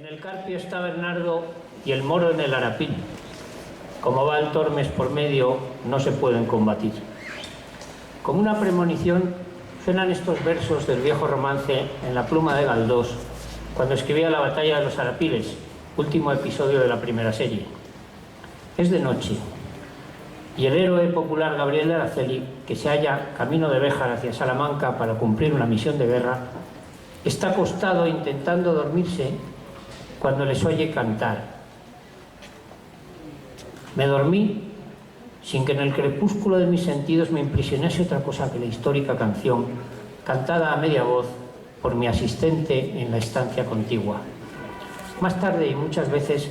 En el Carpio está Bernardo y el moro en el Arapil. Como va el Tormes por medio, no se pueden combatir. Como una premonición, suenan estos versos del viejo romance en la pluma de Galdós, cuando escribía La batalla de los Arapiles, último episodio de la primera serie. Es de noche, y el héroe popular Gabriel de Araceli, que se halla camino de Béjar hacia Salamanca para cumplir una misión de guerra, está acostado intentando dormirse cuando les oye cantar. Me dormí sin que en el crepúsculo de mis sentidos me impresionase otra cosa que la histórica canción, cantada a media voz por mi asistente en la estancia contigua. Más tarde y muchas veces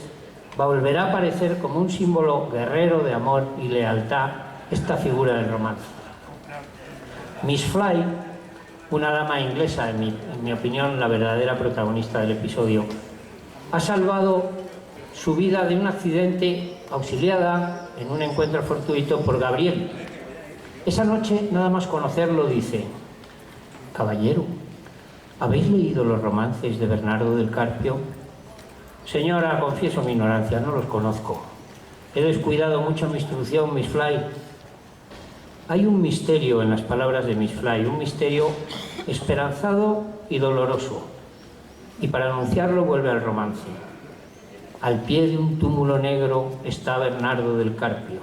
volverá a aparecer como un símbolo guerrero de amor y lealtad esta figura del romance. Miss Fly, una dama inglesa, en mi opinión la verdadera protagonista del episodio, ha salvado su vida de un accidente auxiliada en un encuentro fortuito por Gabriel. Esa noche, nada más conocerlo, dice: «Caballero, ¿habéis leído los romances de Bernardo del Carpio?» «Señora, confieso mi ignorancia, no los conozco. He descuidado mucho mi instrucción, Miss Fly». Hay un misterio en las palabras de Miss Fly, un misterio esperanzado y doloroso. Y para anunciarlo vuelve al romance. Al pie de un túmulo negro está Bernardo del Carpio.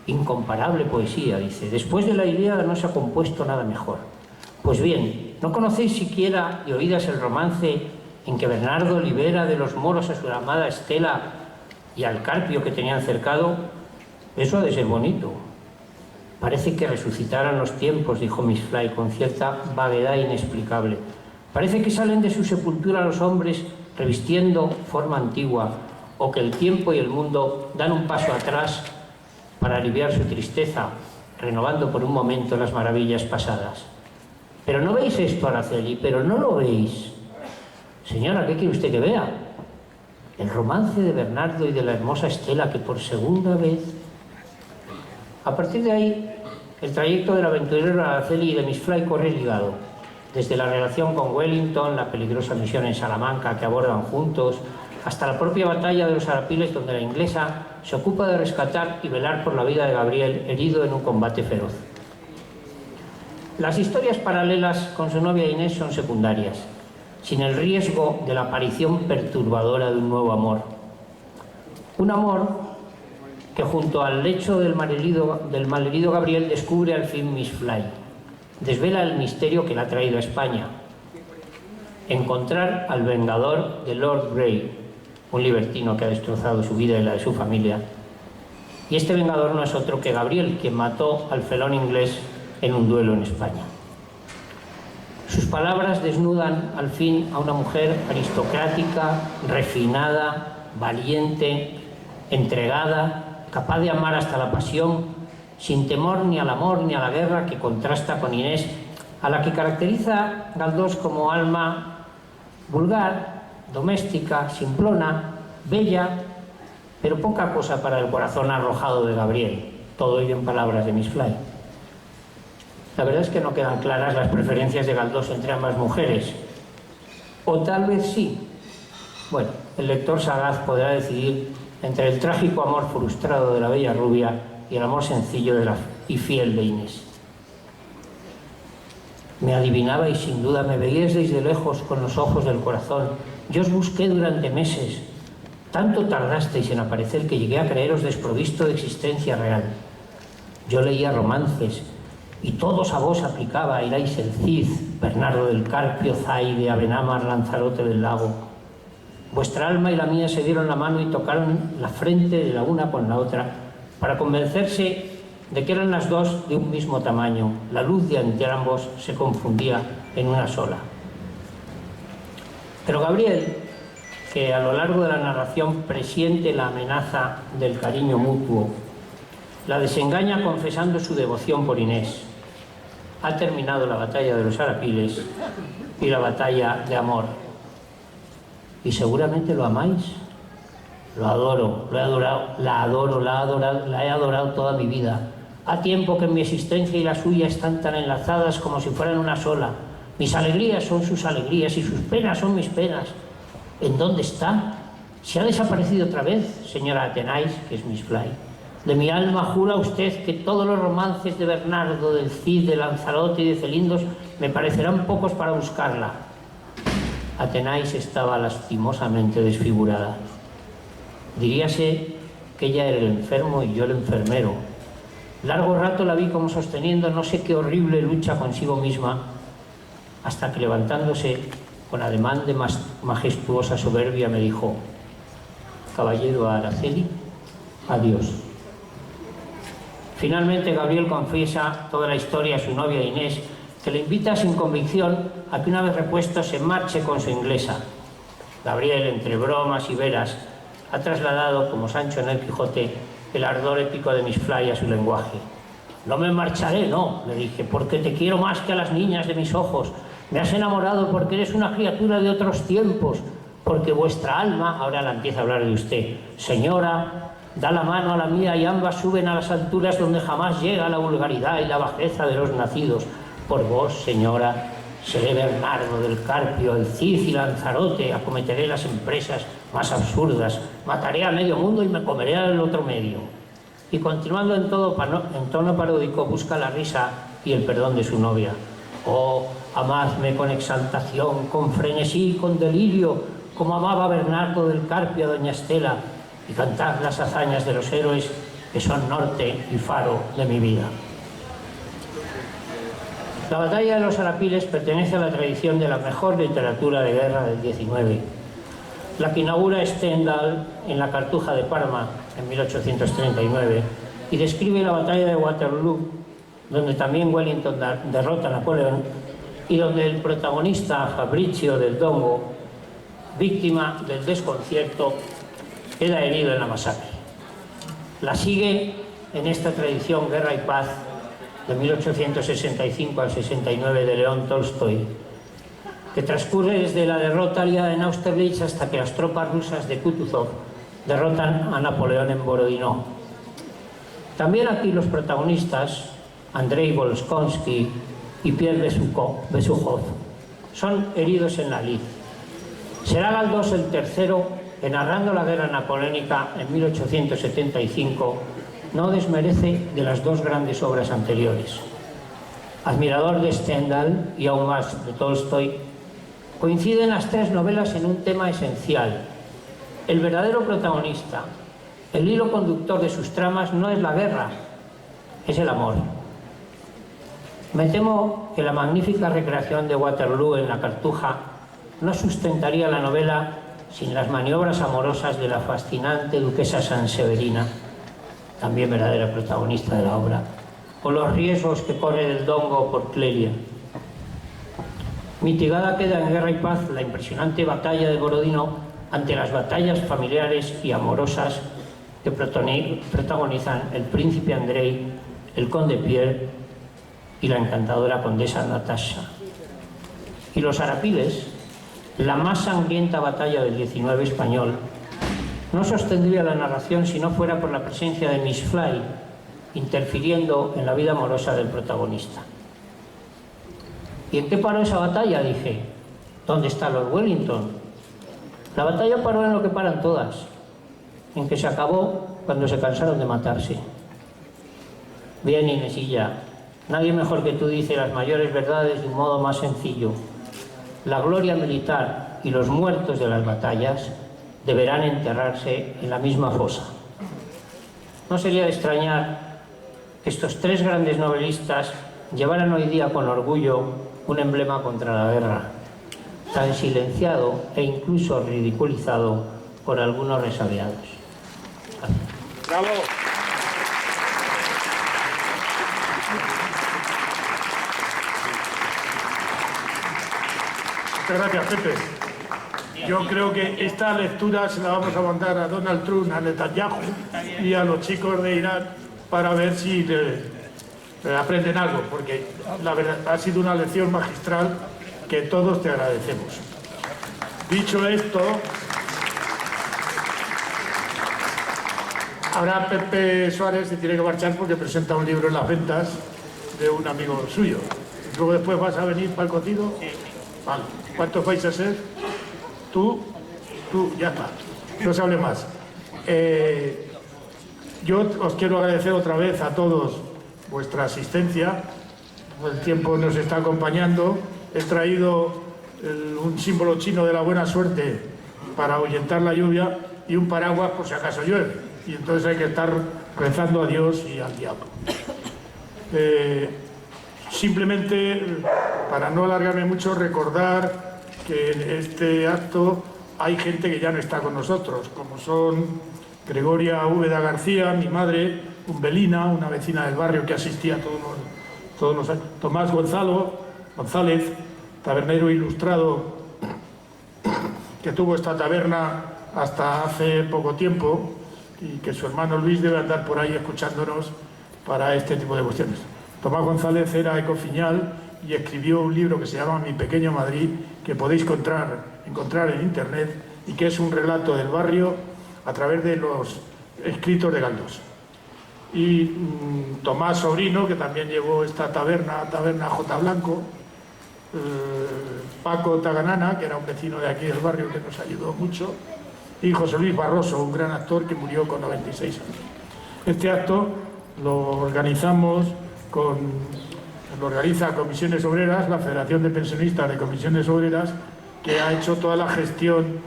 Incomparable poesía, dice. Después de la Ilíada no se ha compuesto nada mejor. Pues bien, ¿no conocéis siquiera y oídas el romance en que Bernardo libera de los moros a su amada Estela y al Carpio que tenían cercado? Eso ha de ser bonito. Parece que resucitaran los tiempos, dijo Miss Fly con cierta vaguedad inexplicable. Parece que salen de su sepultura los hombres revistiendo forma antigua, o que el tiempo y el mundo dan un paso atrás para aliviar su tristeza, renovando por un momento las maravillas pasadas. Pero no veis esto, Araceli, pero no lo veis. Señora, ¿qué quiere usted que vea? El romance de Bernardo y de la hermosa Estela, que por segunda vez... A partir de ahí, el trayecto del aventurero Araceli y de Miss Fly corre ligado. Desde la relación con Wellington, la peligrosa misión en Salamanca que abordan juntos, hasta la propia batalla de los Arapiles, donde la inglesa se ocupa de rescatar y velar por la vida de Gabriel, herido en un combate feroz. Las historias paralelas con su novia Inés son secundarias, sin el riesgo de la aparición perturbadora de un nuevo amor. Un amor que junto al lecho del malherido Gabriel descubre al fin Miss Fly. Desvela el misterio que la ha traído a España. Encontrar al vengador de Lord Grey, un libertino que ha destrozado su vida y la de su familia. Y este vengador no es otro que Gabriel, quien mató al felón inglés en un duelo en España. Sus palabras desnudan al fin a una mujer aristocrática, refinada, valiente, entregada, capaz de amar hasta la pasión, sin temor ni al amor ni a la guerra, que contrasta con Inés, a la que caracteriza Galdós como alma vulgar, doméstica, simplona, bella, pero poca cosa para el corazón arrojado de Gabriel. Todo ello en palabras de Miss Fly. La verdad es que no quedan claras las preferencias de Galdós entre ambas mujeres. O tal vez sí. Bueno, el lector sagaz podrá decidir entre el trágico amor frustrado de la bella rubia y el amor sencillo y fiel de Inés. Me adivinabais, sin duda, me veíais desde lejos con los ojos del corazón. Yo os busqué durante meses. Tanto tardasteis en aparecer que llegué a creeros desprovisto de existencia real. Yo leía romances y todos a vos aplicaba. Erais el Cid, Bernardo del Carpio, Zaide, Abenamar, Lanzarote del Lago. Vuestra alma y la mía se dieron la mano y tocaron la frente de la una con la otra, para convencerse de que eran las dos de un mismo tamaño. La luz de entre ambos se confundía en una sola. Pero Gabriel, que a lo largo de la narración presiente la amenaza del cariño mutuo, la desengaña confesando su devoción por Inés. Ha terminado la batalla de los Arapiles y la batalla de amor. ¿Y seguramente lo amáis? Lo adoro, lo he adorado, la he adorado toda mi vida. Ha tiempo que mi existencia y la suya están tan enlazadas como si fueran una sola. Mis alegrías son sus alegrías y sus penas son mis penas. ¿En dónde está? ¿Se ha desaparecido otra vez, señora Athenais, que es Miss Fly? De mi alma jura usted que todos los romances de Bernardo, del Cid, de Lanzarote y de Celindos me parecerán pocos para buscarla. Athenais estaba lastimosamente desfigurada. Diríase que ella era el enfermo y yo el enfermero. Largo rato la vi como sosteniendo no sé qué horrible lucha consigo misma, hasta que levantándose con ademán de majestuosa soberbia me dijo: caballero Araceli, adiós. Finalmente Gabriel confiesa toda la historia a su novia Inés, que le invita sin convicción a que una vez repuesto se marche con su inglesa. Gabriel, entre bromas y veras, ha trasladado, como Sancho en el Quijote, el ardor épico de Miss Fly a su lenguaje. No me marcharé, no, le dije, porque te quiero más que a las niñas de mis ojos. Me has enamorado porque eres una criatura de otros tiempos, porque vuestra alma, ahora la empieza a hablar de usted, señora, da la mano a la mía y ambas suben a las alturas donde jamás llega la vulgaridad y la bajeza de los nacidos. Por vos, señora, seré Bernardo del Carpio, el Cid y Lanzarote, acometeré las empresas más absurdas, mataré a medio mundo y me comeré al otro medio. Y continuando en tono paródico, busca la risa y el perdón de su novia. Oh, amadme con exaltación, con frenesí, con delirio, como amaba Bernardo del Carpio a doña Estela, y cantad las hazañas de los héroes que son norte y faro de mi vida. La batalla de los Arapiles pertenece a la tradición de la mejor literatura de guerra del XIX, la que inaugura Stendhal en la Cartuja de Parma en 1839 y describe la batalla de Waterloo, donde también Wellington derrota a Napoleón y donde el protagonista Fabrizio del Dongo, víctima del desconcierto, queda herido en la masacre. La sigue en esta tradición Guerra y Paz de 1865 al 69 de León Tolstoy, que transcurre desde la derrota aliada en Austerlitz hasta que las tropas rusas de Kutuzov derrotan a Napoleón en Borodino. También aquí los protagonistas, Andrei Bolkonsky y Pierre Besukhov, son heridos en la lid. Será Galdós el tercero que, narrando la guerra napoleónica en 1875, no desmerece de las dos grandes obras anteriores. Admirador de Stendhal y aún más de Tolstoy, coinciden las tres novelas en un tema esencial. El verdadero protagonista, el hilo conductor de sus tramas no es la guerra, es el amor. Me temo que la magnífica recreación de Waterloo en la Cartuja no sustentaría la novela sin las maniobras amorosas de la fascinante duquesa Sanseverina, también verdadera protagonista de la obra, o los riesgos que corre del Dongo por Clelia. Mitigada queda en Guerra y Paz la impresionante batalla de Borodino ante las batallas familiares y amorosas que protagonizan el príncipe Andrei, el conde Pierre y la encantadora condesa Natasha. Y los Arapiles, la más sangrienta batalla del XIX español, no sostendría la narración si no fuera por la presencia de Miss Fly, interfiriendo en la vida amorosa del protagonista. ¿Y en qué paró esa batalla?, dije. ¿Dónde está Lord Wellington? La batalla paró en lo que paran todas, en que se acabó cuando se cansaron de matarse. Bien, Inesilla, nadie mejor que tú dice las mayores verdades de un modo más sencillo. La gloria militar y los muertos de las batallas deberán enterrarse en la misma fosa. No sería de extrañar que estos tres grandes novelistas llevaran hoy día con orgullo un emblema contra la guerra, tan silenciado e incluso ridiculizado por algunos resabiados. ¡Bravo! Muchas gracias, Pepe. Yo creo que esta lectura se la vamos a mandar a Donald Trump, a Netanyahu y a los chicos de Irán para ver si aprenden algo, porque la verdad ha sido una lección magistral que todos te agradecemos. Dicho esto, ahora Pepe Suárez se tiene que marchar porque presenta un libro en las ventas de un amigo suyo. Luego después vas a venir para el cocido. Vale. ¿Cuántos vais a ser? Tú Tú, ya está. No se hable más. Yo os quiero agradecer otra vez a todos vuestra asistencia. El tiempo nos está acompañando. He traído un símbolo chino de la buena suerte para ahuyentar la lluvia y un paraguas por si acaso llueve. Y entonces hay que estar rezando a Dios y al diablo. Simplemente, para no alargarme mucho, recordar que en este acto hay gente que ya no está con nosotros, como son Gregoria Úbeda García, mi madre, Umbelina, una vecina del barrio que asistía todos los años, Tomás González, tabernero ilustrado, que tuvo esta taberna hasta hace poco tiempo y que su hermano Luis debe andar por ahí escuchándonos para este tipo de cuestiones. Tomás González era ecofiñal y escribió un libro que se llama Mi pequeño Madrid, que podéis encontrar en internet y que es un relato del barrio a través de los escritos de Galdós. Y Tomás Sobrino, que también llevó esta taberna J. Blanco, Paco Taganana, que era un vecino de aquí del barrio que nos ayudó mucho, y José Luis Barroso, un gran actor que murió con 96 años. Este acto lo organiza Comisiones Obreras, la Federación de Pensionistas de Comisiones Obreras, que ha hecho toda la gestión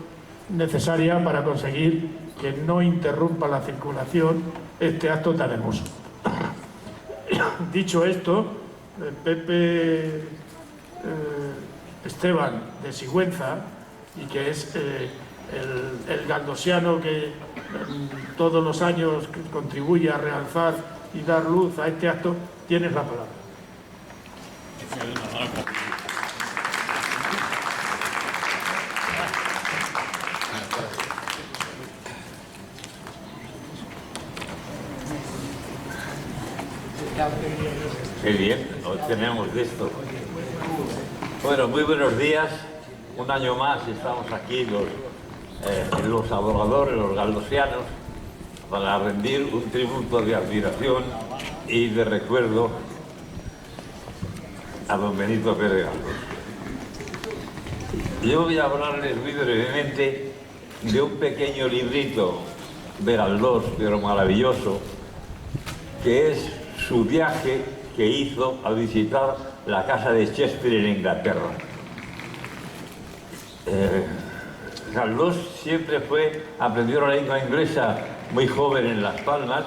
necesaria para conseguir que no interrumpa la circulación este acto tan hermoso. Dicho esto, Pepe Esteban de Sigüenza, y que es el galdosiano que todos los años contribuye a realzar y dar luz a este acto, tienes la palabra. Qué bien, hoy tenemos de esto. Bueno, muy buenos días. Un año más estamos aquí los adoradores, los galdosianos, para rendir un tributo de admiración y de recuerdo a don Benito Pérez Galdós. Yo voy a hablarles muy brevemente de un pequeño librito de Galdós, pero maravilloso, que es su viaje que hizo a visitar la casa de Shakespeare en Inglaterra. Galdós siempre aprendió la lengua inglesa muy joven en Las Palmas,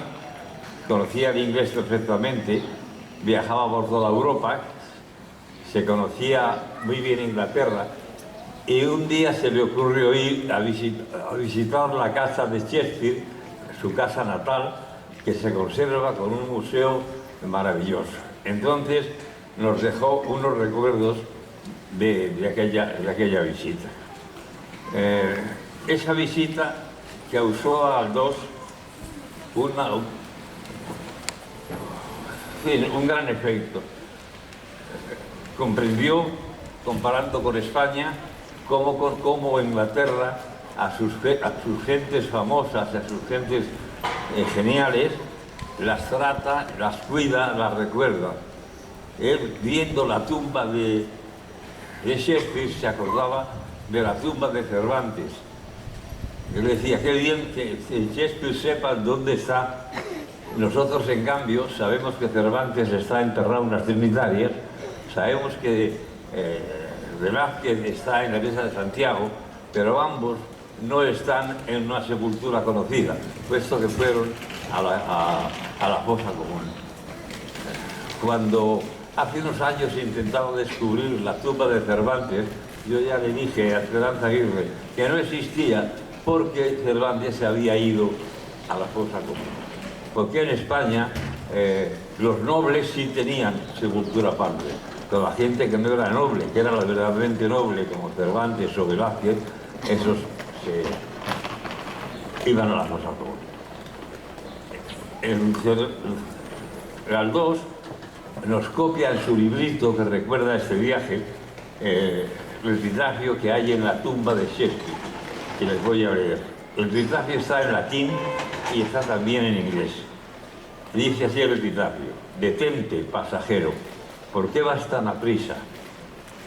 conocía el inglés perfectamente, viajaba por toda Europa, se conocía muy bien Inglaterra, y un día se le ocurrió ir a visitar la casa de Shakespeare, su casa natal, que se conserva con un museo maravilloso. Entonces nos dejó unos recuerdos de aquella visita. Esa visita causó a Galdós un gran efecto. Comprendió, comparando con España, cómo Inglaterra a sus gentes famosas, a sus gentes geniales, las trata, las cuida, las recuerda. Él, viendo la tumba de Shakespeare, se acordaba de la tumba de Cervantes. Él decía, qué bien que Shakespeare sepa dónde está. Nosotros, en cambio, sabemos que Cervantes está enterrado en unas trinitarias, sabemos que Velázquez está en la iglesia de Santiago, pero ambos no están en una sepultura conocida, puesto que fueron a la fosa común. Cuando hace unos años intentaba descubrir la tumba de Cervantes, yo ya le dije a Esperanza Aguirre que no existía porque Cervantes se había ido a la fosa común. Porque en España los nobles sí tenían sepultura aparte, pero la gente que no era noble, que era la verdaderamente noble, como Cervantes o Velázquez, esos iban a la fosa común. Galdós nos copia en su librito que recuerda este viaje el epitafio que hay en la tumba de Shakespeare, que les voy a leer. El epitafio está en latín y está también en inglés. Dice así el epitafio: detente, pasajero, ¿por qué vas tan aprisa?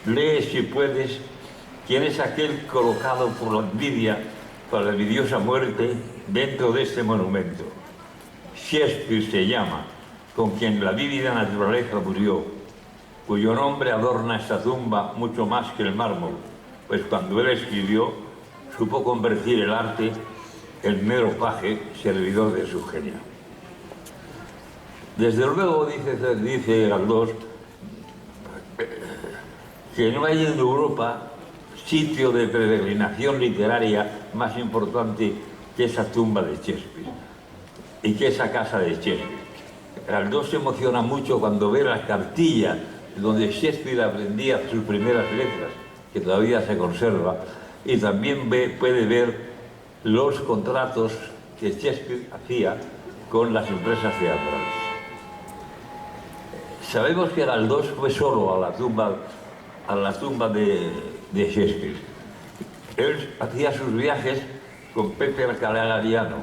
Lee, si puedes, quién es aquel colocado por la envidia para la envidiosa muerte dentro de este monumento. Shakespeare se llama, con quien la vívida naturaleza murió, cuyo nombre adorna esta tumba mucho más que el mármol, pues cuando él escribió, supo convertir el arte en mero paje, servidor de su genio. Desde luego, dice Galdós, que no hay en Europa sitio de peregrinación literaria más importante que esa tumba de Shakespeare y que esa casa de Shakespeare. Galdós se emociona mucho cuando ve las cartillas donde Shakespeare aprendía sus primeras letras, que todavía se conserva, y también puede ver los contratos que Shakespeare hacía con las empresas teatrales. Sabemos que Galdós fue solo a la tumba de Shakespeare. Él hacía sus viajes con Pepe Alcalá Galiano,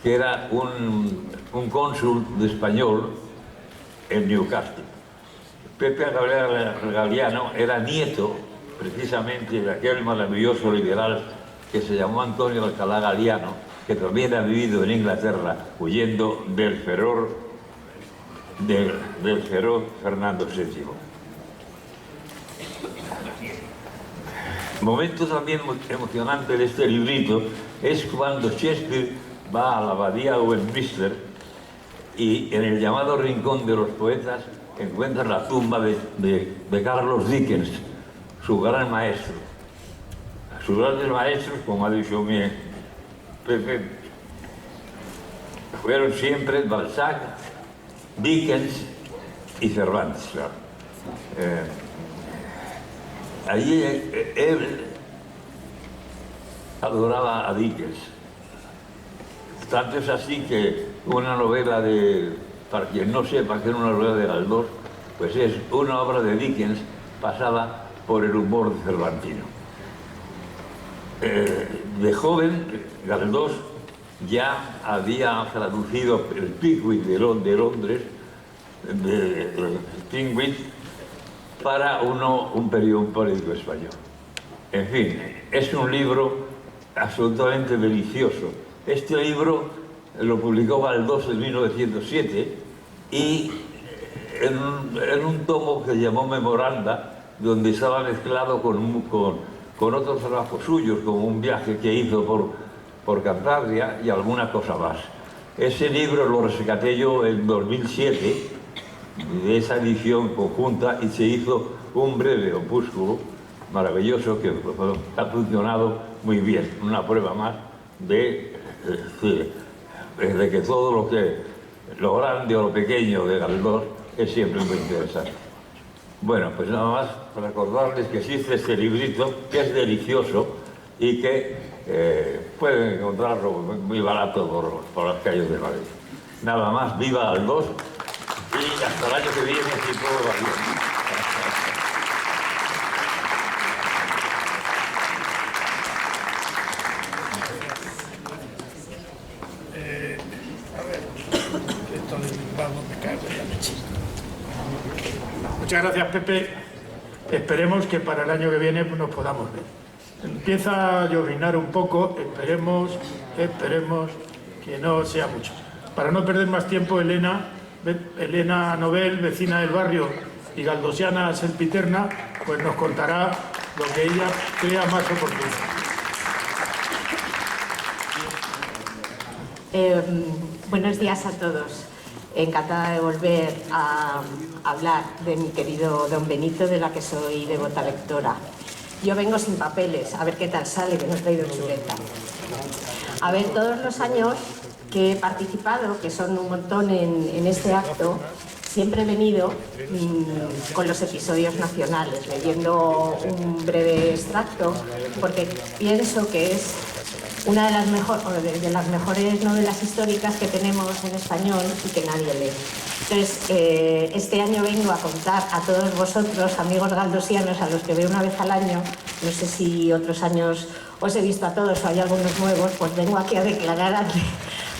que era un cónsul español en Newcastle. Pepe Alcalá Galiano era nieto, precisamente, de aquel maravilloso liberal que se llamó Antonio Alcalá Galiano, que también ha vivido en Inglaterra huyendo del feroz Fernando VII. Momento también emocionante de este librito es cuando Shakespeare va a la abadía Westminster y en el llamado Rincón de los Poetas encuentra la tumba de Carlos Dickens, su gran maestro. Sus grandes maestros, como ha dicho mi Pepe, fueron siempre Balzac, Dickens y Cervantes. Claro. Allí él adoraba a Dickens. Tanto es así que una novela para quien no sepa que es una novela de Galdós, pues es una obra de Dickens pasada por el humor de Cervantino. De joven, Galdós ya había traducido el Pickwick de Londres, de Pickwick, para un periódico español. En fin, es un libro absolutamente delicioso. Este libro lo publicó Galdós en 1907 y en un tomo que llamó Memoranda, donde estaba mezclado con otros trabajos suyos, como un viaje que hizo por Cantabria y alguna cosa más. Ese libro lo rescaté yo en 2007, de esa edición conjunta, y se hizo un breve opúsculo maravilloso que ha funcionado muy bien. Una prueba más de que todo lo grande o lo pequeño de Galdós es siempre muy interesante. Bueno, pues nada más para recordarles que existe este librito, que es delicioso y que pueden encontrarlo muy barato por las calles de Madrid. Nada más, viva Galdós y hasta el año que viene, si todo va bien. Muchas gracias, Pepe. Esperemos que para el año que viene nos podamos ver. Empieza a lloviznar un poco, esperemos que no sea mucho. Para no perder más tiempo, Elena Nobel, vecina del barrio y galdosiana sempiterna, pues nos contará lo que ella crea más oportuno. Buenos días a todos. Encantada de volver a hablar de mi querido don Benito, de la que soy devota lectora. Yo vengo sin papeles, a ver qué tal sale, que no he traído chuleta. A ver, todos los años que he participado, que son un montón en este acto, siempre he venido con los episodios nacionales, leyendo un breve extracto, porque pienso que es una de las mejores novelas históricas que tenemos en español y que nadie lee. Entonces, este año vengo a contar a todos vosotros, amigos galdosianos, a los que veo una vez al año, no sé si otros años os he visto a todos o hay algunos nuevos, pues vengo aquí a declarar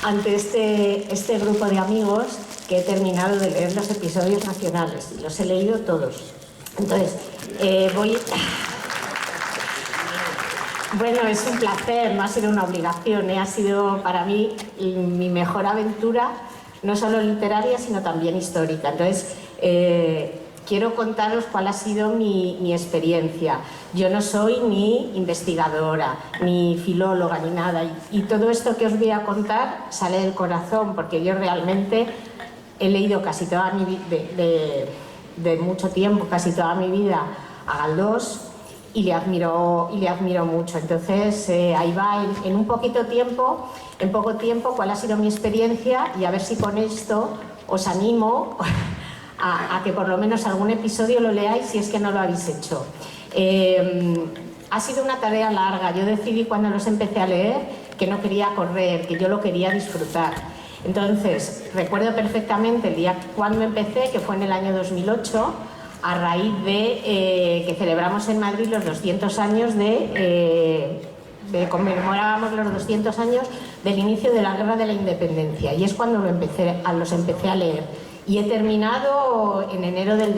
ante este grupo de amigos que he terminado de leer los episodios nacionales, y los he leído todos. Entonces, Bueno, es un placer, no ha sido una obligación, ha sido para mí mi mejor aventura, no solo literaria, sino también histórica. Entonces, quiero contaros cuál ha sido mi experiencia. Yo no soy ni investigadora, ni filóloga, ni nada, y todo esto que os voy a contar sale del corazón, porque yo realmente he leído casi toda mi vida, de mucho tiempo, casi toda mi vida, a Galdós, y le admiro mucho. Entonces, ahí va en poco tiempo, cuál ha sido mi experiencia, y a ver si con esto os animo a que por lo menos algún episodio lo leáis si es que no lo habéis hecho. Ha sido una tarea larga. Yo decidí cuando los empecé a leer que no quería correr, que yo lo quería disfrutar. Entonces, recuerdo perfectamente el día cuando empecé, que fue en el año 2008, a raíz de que celebramos en Madrid los 200 años conmemorábamos los 200 años del inicio de la Guerra de la Independencia, y es cuando los empecé a leer, y he terminado en enero de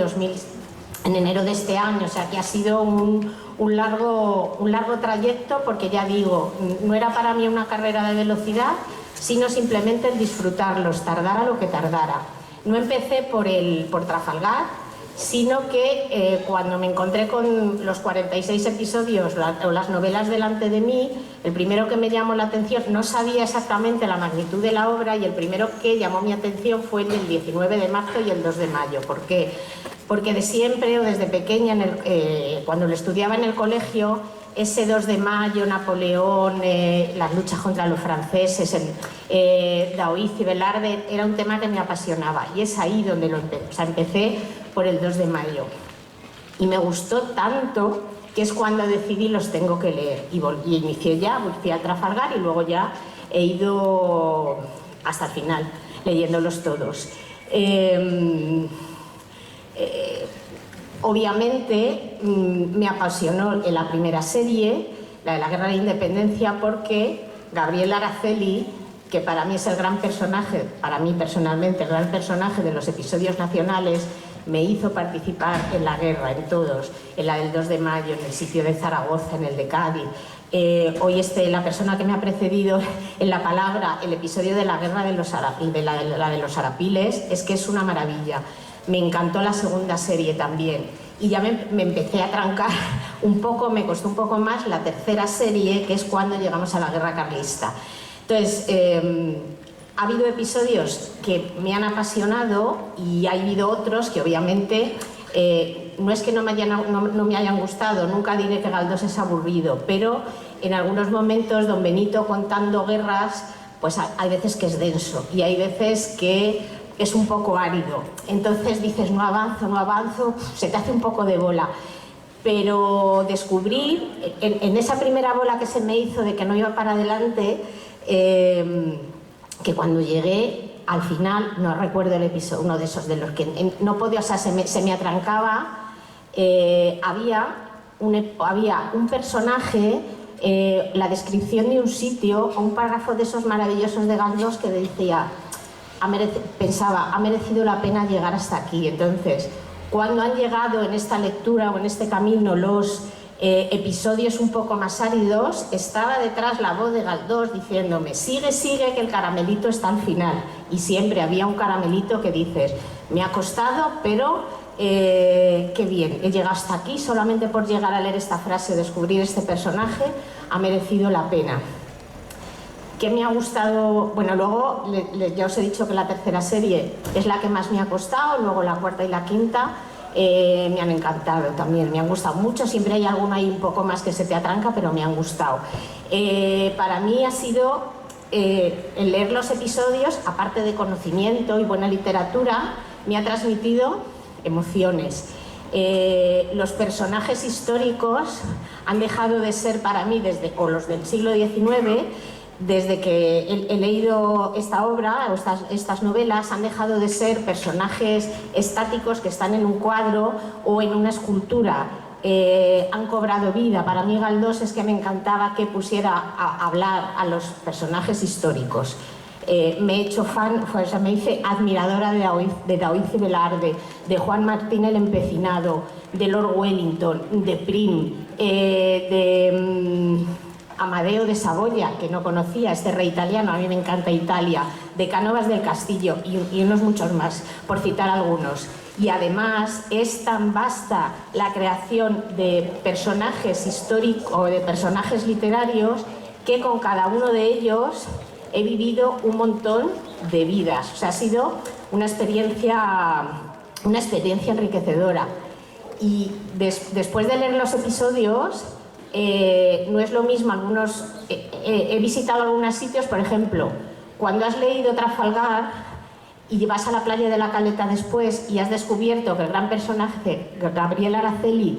este año, o sea que ha sido un largo trayecto, porque ya digo, no era para mí una carrera de velocidad, sino simplemente el disfrutarlos, tardara lo que tardara. No empecé por Trafalgar, sino que cuando me encontré con los 46 episodios o las novelas delante de mí, el primero que me llamó la atención, no sabía exactamente la magnitud de la obra, y el primero que llamó mi atención fue el del 19 de marzo y el 2 de mayo. ¿Por qué? Porque de siempre, o desde pequeña, cuando lo estudiaba en el colegio, ese 2 de mayo, Napoleón, las luchas contra los franceses, Daoiz y Velarde, era un tema que me apasionaba, y es ahí donde lo empecé. O sea, empecé por el 2 de mayo y me gustó tanto que es cuando decidí los tengo que leer, y inicié ya, fui a Trafalgar, y luego ya he ido hasta el final leyéndolos todos. Obviamente me apasionó en la primera serie, la de la Guerra de la Independencia, porque Gabriel Araceli, que para mí es el gran personaje, para mí personalmente el gran personaje de los episodios nacionales, me hizo participar en la guerra, en todos, en la del 2 de mayo, en el sitio de Zaragoza, en el de Cádiz. Hoy la persona que me ha precedido en la palabra, el episodio de la guerra de los Arapiles, es que es una maravilla. Me encantó la segunda serie también, y ya me empecé a trancar un poco, me costó un poco más la tercera serie, que es cuando llegamos a la guerra carlista. Entonces, ha habido episodios que me han apasionado, y ha habido otros que obviamente no es que no me hayan gustado, nunca diré que Galdós es aburrido, pero en algunos momentos Don Benito contando guerras, pues hay veces que es denso, y hay veces que es un poco árido. Entonces dices, no avanzo, se te hace un poco de bola. Pero descubrí, en esa primera bola que se me hizo de que no iba para adelante, que cuando llegué al final, no recuerdo el episodio, uno de esos de los que no podía, o sea, se me atrancaba, había un personaje, la descripción de un sitio, o un párrafo de esos maravillosos de Galdós que decía, pensaba, ha merecido la pena llegar hasta aquí. Entonces, cuando han llegado en esta lectura o en este camino los episodios un poco más áridos, estaba detrás la voz de Galdós diciéndome, sigue, que el caramelito está al final. Y siempre había un caramelito que dices, me ha costado, pero qué bien, he llegado hasta aquí solamente por llegar a leer esta frase, descubrir este personaje, ha merecido la pena. ¿Qué me ha gustado? Bueno, luego ya os he dicho que la tercera serie es la que más me ha costado, luego la cuarta y la quinta me han encantado también, me han gustado mucho, siempre hay alguno ahí un poco más que se te atranca, pero me han gustado. Para mí ha sido el leer los episodios, aparte de conocimiento y buena literatura, me ha transmitido emociones. Los personajes históricos han dejado de ser para mí, o los del siglo XIX, desde que he leído esta obra, o estas novelas, han dejado de ser personajes estáticos que están en un cuadro o en una escultura. Han cobrado vida. Para mí Galdós es que me encantaba que pusiera a hablar a los personajes históricos. me he hecho fan, o sea, me hice admiradora de Daoíz y Velarde, de Juan Martín el Empecinado, de Lord Wellington, de Prim, de Amadeo de Saboya, que no conocía, este rey italiano, a mí me encanta Italia, de Cánovas del Castillo y unos muchos más, por citar algunos. Y además es tan vasta la creación de personajes históricos o de personajes literarios que con cada uno de ellos he vivido un montón de vidas. O sea, ha sido una experiencia enriquecedora. Y después de leer los episodios, no es lo mismo algunos... he visitado algunos sitios, por ejemplo, cuando has leído Trafalgar y vas a la playa de la Caleta después y has descubierto que el gran personaje, Gabriel Araceli,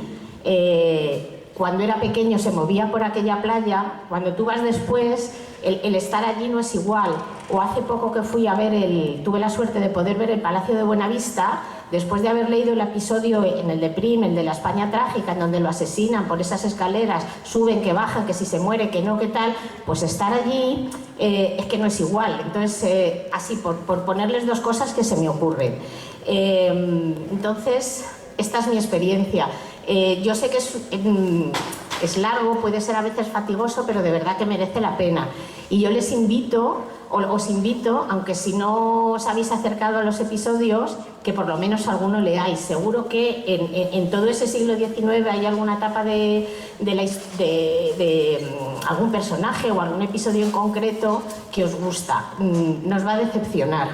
cuando era pequeño se movía por aquella playa, cuando tú vas después, el estar allí no es igual. O hace poco que fui a ver tuve la suerte de poder ver el Palacio de Buenavista, después de haber leído el episodio en el de Prim, el de la España trágica, en donde lo asesinan por esas escaleras, suben, que bajan, que si se muere, que no, que tal, pues estar allí es que no es igual. Entonces, así, por ponerles dos cosas que se me ocurren. Entonces, esta es mi experiencia. Yo sé que es largo, puede ser a veces fatigoso, pero de verdad que merece la pena. Y yo les invito, os invito, aunque si no os habéis acercado a los episodios, que por lo menos alguno leáis. Seguro que en todo ese siglo XIX hay alguna etapa de algún personaje o algún episodio en concreto que os gusta. Nos va a decepcionar.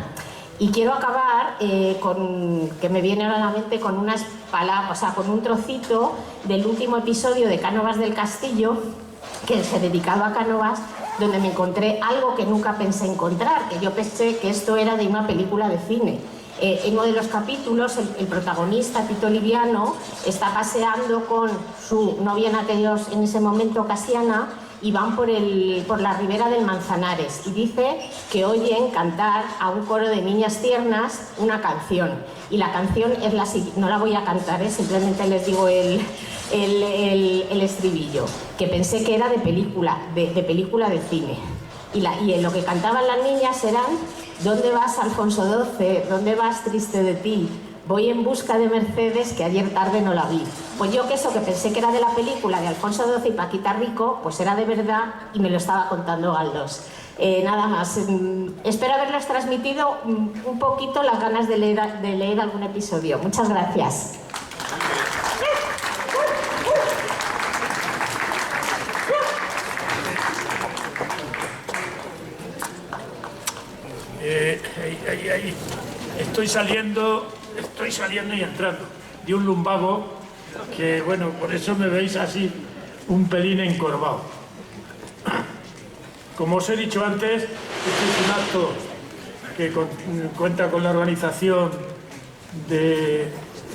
Y quiero acabar que me viene a la mente con unas palabras, o sea, con un trocito del último episodio de Cánovas del Castillo, que se dedicaba a Cánovas, donde me encontré algo que nunca pensé encontrar, que yo pensé que esto era de una película de cine. En uno de los capítulos, el protagonista, Tito Liviano, está paseando con su novia en ese momento, Casiana, y van por la ribera del Manzanares y dice que oyen cantar a un coro de niñas tiernas una canción. Y la canción es la siguiente, no la voy a cantar, simplemente les digo el estribillo, que pensé que era de película de cine. Y lo que cantaban las niñas eran: ¿dónde vas, Alfonso XII? ¿Dónde vas, triste de ti? Voy en busca de Mercedes, que ayer tarde no la vi. Pues yo que eso que pensé que era de la película de Alfonso XII y Paquita Rico, pues era de verdad y me lo estaba contando Galdós. Nada más. Espero haberles transmitido un poquito las ganas de leer algún episodio. Muchas gracias. Estoy saliendo y entrando de un lumbago que, bueno, por eso me veis así un pelín encorvado. Como os he dicho antes, este es un acto que cuenta con la organización de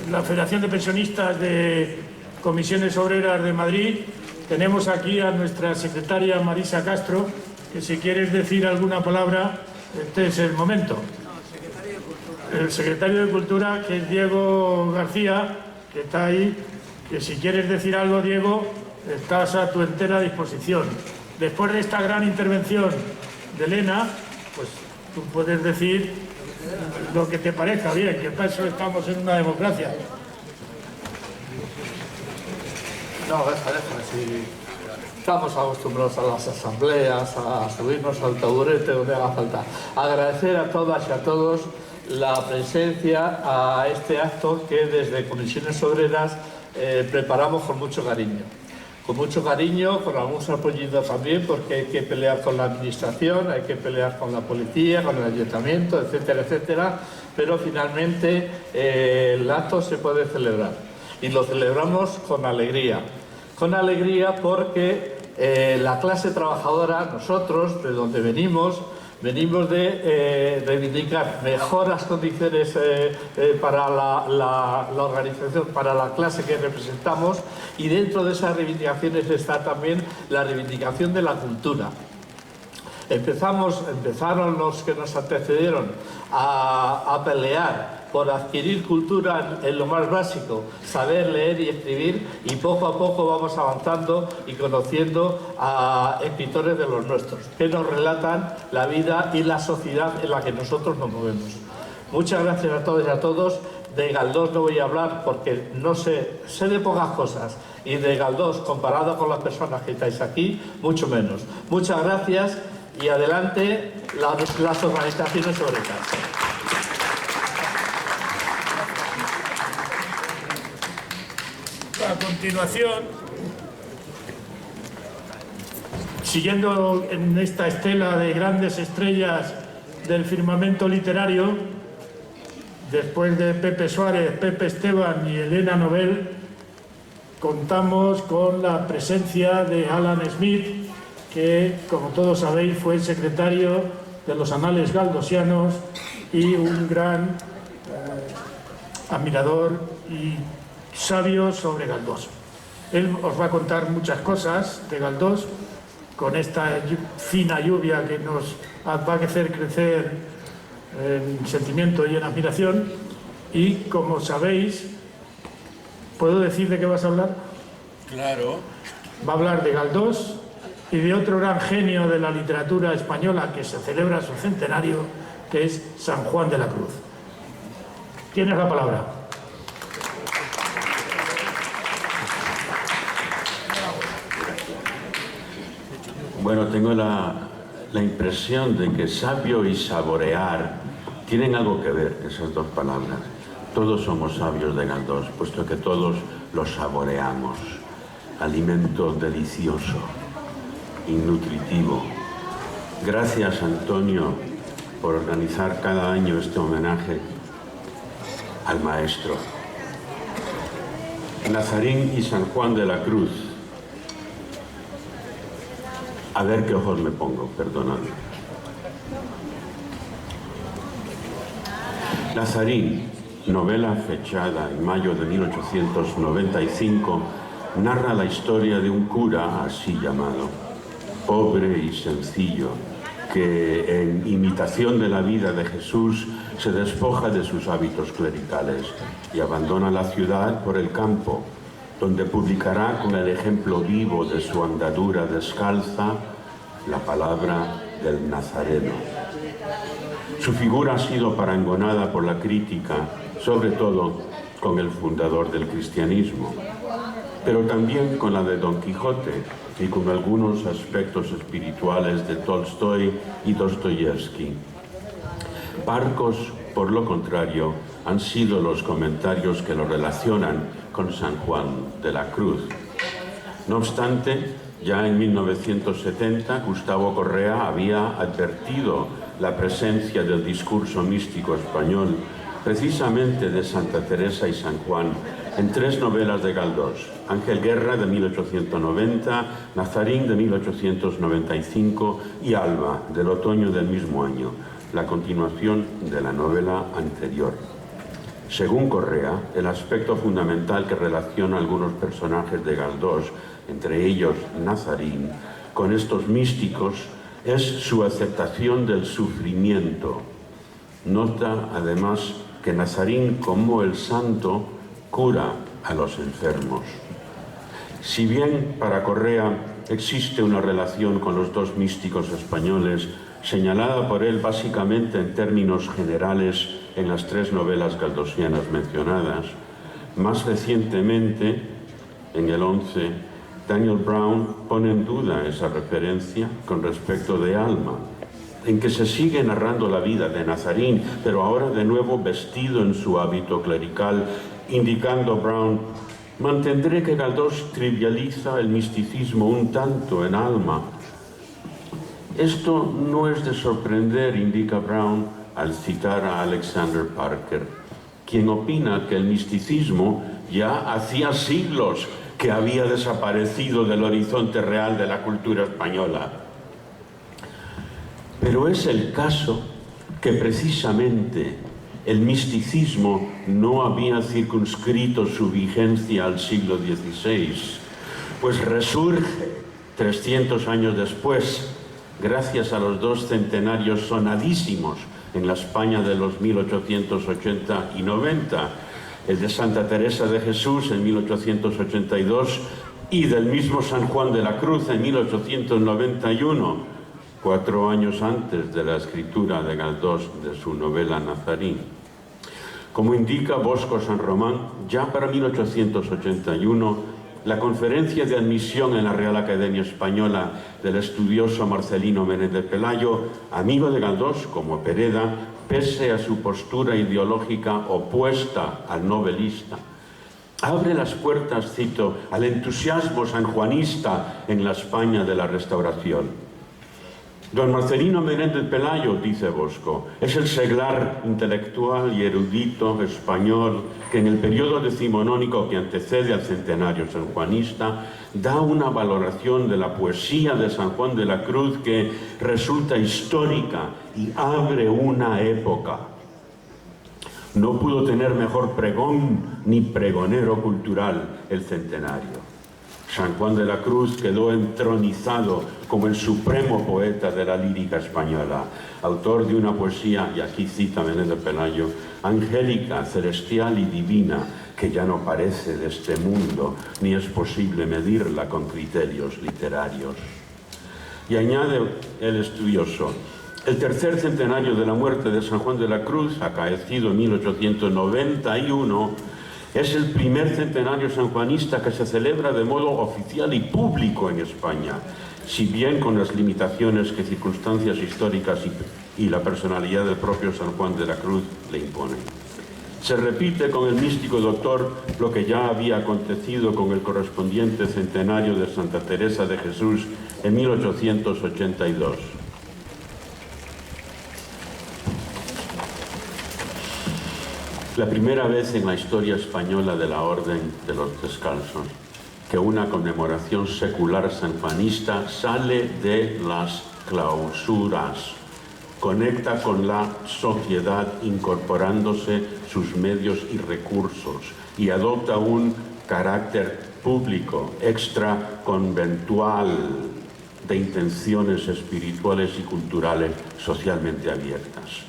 la Federación de Pensionistas de Comisiones Obreras de Madrid. Tenemos aquí a nuestra secretaria Marisa Castro, que si quieres decir alguna palabra, este es el momento. El secretario de Cultura, que es Diego García, que está ahí, que si quieres decir algo, Diego, estás a tu entera disposición. Después de esta gran intervención de Elena, pues tú puedes decir lo que te parezca bien, que para eso estamos en una democracia. No, deja, si estamos acostumbrados a las asambleas, a subirnos al taburete donde haga falta. Agradecer a todas y a todos la presencia a este acto que desde Comisiones Obreras preparamos con mucho cariño. Con mucho cariño, con algunos apoyitos también, porque hay que pelear con la administración, hay que pelear con la policía, con el ayuntamiento, etcétera, etcétera, pero finalmente el acto se puede celebrar. Y lo celebramos con alegría porque la clase trabajadora, nosotros, de donde venimos de reivindicar mejoras condiciones para la organización, para la clase que representamos, y dentro de esas reivindicaciones está también la reivindicación de la cultura. Empezaron los que nos antecedieron a pelear por adquirir cultura en lo más básico, saber leer y escribir, y poco a poco vamos avanzando y conociendo a escritores de los nuestros, que nos relatan la vida y la sociedad en la que nosotros nos movemos. Muchas gracias a todos y a todos. De Galdós no voy a hablar porque no sé de pocas cosas, y de Galdós, comparado con las personas que estáis aquí, mucho menos. Muchas gracias y adelante las organizaciones obreras. A continuación, siguiendo en esta estela de grandes estrellas del firmamento literario, después de Pepe Suárez, Pepe Esteban y Elena Nobel, contamos con la presencia de Alan Smith, que, como todos sabéis, fue el secretario de los Anales Galdosianos y un gran admirador y sabio sobre Galdós. Él os va a contar muchas cosas de Galdós, con esta fina lluvia que nos va a hacer crecer en sentimiento y en admiración. Y como sabéis, ¿puedo decir de qué vas a hablar? Claro. Va a hablar de Galdós y de otro gran genio de la literatura española que se celebra su centenario, que es San Juan de la Cruz. Tienes la palabra. Bueno, tengo la impresión de que sabio y saborear tienen algo que ver, esas dos palabras. Todos somos sabios de Galdós, puesto que todos lo saboreamos. Alimento delicioso y nutritivo. Gracias, Antonio, por organizar cada año este homenaje al maestro. Nazarín y San Juan de la Cruz. A ver qué ojos me pongo, perdonadme. Nazarín, novela fechada en mayo de 1895, narra la historia de un cura así llamado, pobre y sencillo, que en imitación de la vida de Jesús se despoja de sus hábitos clericales y abandona la ciudad por el campo, donde publicará con el ejemplo vivo de su andadura descalza la palabra del Nazareno. Su figura ha sido parangonada por la crítica, sobre todo con el fundador del cristianismo, pero también con la de Don Quijote y con algunos aspectos espirituales de Tolstoy y Dostoyevsky. Parcos, por lo contrario, han sido los comentarios que lo relacionan con San Juan de la Cruz. No obstante, ya en 1970 Gustavo Correa había advertido la presencia del discurso místico español, precisamente de Santa Teresa y San Juan, en tres novelas de Galdós: Ángel Guerra de 1890, Nazarín de 1895 y Alba del otoño del mismo año, la continuación de la novela anterior. Según Correa, el aspecto fundamental que relaciona algunos personajes de Galdós, entre ellos Nazarín, con estos místicos es su aceptación del sufrimiento. Nota además que Nazarín, como el santo, cura a los enfermos. Si bien para Correa existe una relación con los dos místicos españoles, señalada por él básicamente en términos generales en las tres novelas galdosianas mencionadas, más recientemente, en el 11, Daniel Brown pone en duda esa referencia con respecto de Alma, en que se sigue narrando la vida de Nazarín, pero ahora de nuevo vestido en su hábito clerical, indicando Brown: mantendré que Galdós trivializa el misticismo un tanto en Alma. Esto no es de sorprender, indica Brown al citar a Alexander Parker, quien opina que el misticismo ya hacía siglos que había desaparecido del horizonte real de la cultura española. Pero es el caso que precisamente el misticismo no había circunscrito su vigencia al siglo XVI, pues resurge 300 años después, gracias a los dos centenarios sonadísimos en la España de los 1880 y 90, el de Santa Teresa de Jesús en 1882 y del mismo San Juan de la Cruz en 1891, 4 años antes de la escritura de Galdós de su novela Nazarín. Como indica Bosco San Román, ya para 1881, la conferencia de admisión en la Real Academia Española del estudioso Marcelino Menéndez Pelayo, amigo de Galdós como Pereda, pese a su postura ideológica opuesta al novelista, abre las puertas, cito, al entusiasmo sanjuanista en la España de la Restauración. Don Marcelino Menéndez Pelayo, dice Bosco, es el seglar intelectual y erudito español que en el periodo decimonónico que antecede al centenario sanjuanista da una valoración de la poesía de San Juan de la Cruz que resulta histórica y abre una época. No pudo tener mejor pregón ni pregonero cultural el centenario. San Juan de la Cruz quedó entronizado como el supremo poeta de la lírica española, autor de una poesía, y aquí cita Menéndez Pelayo, angélica, celestial y divina, que ya no parece de este mundo, ni es posible medirla con criterios literarios. Y añade el estudioso, el tercer centenario de la muerte de San Juan de la Cruz, acaecido en 1891, es el primer centenario sanjuanista que se celebra de modo oficial y público en España, si bien con las limitaciones que circunstancias históricas y la personalidad del propio San Juan de la Cruz le imponen. Se repite con el místico doctor lo que ya había acontecido con el correspondiente centenario de Santa Teresa de Jesús en 1882. La primera vez en la historia española de la Orden de los Descalzos que una conmemoración secular sanjuanista sale de las clausuras, conecta con la sociedad incorporándose sus medios y recursos y adopta un carácter público, extraconventual, de intenciones espirituales y culturales socialmente abiertas.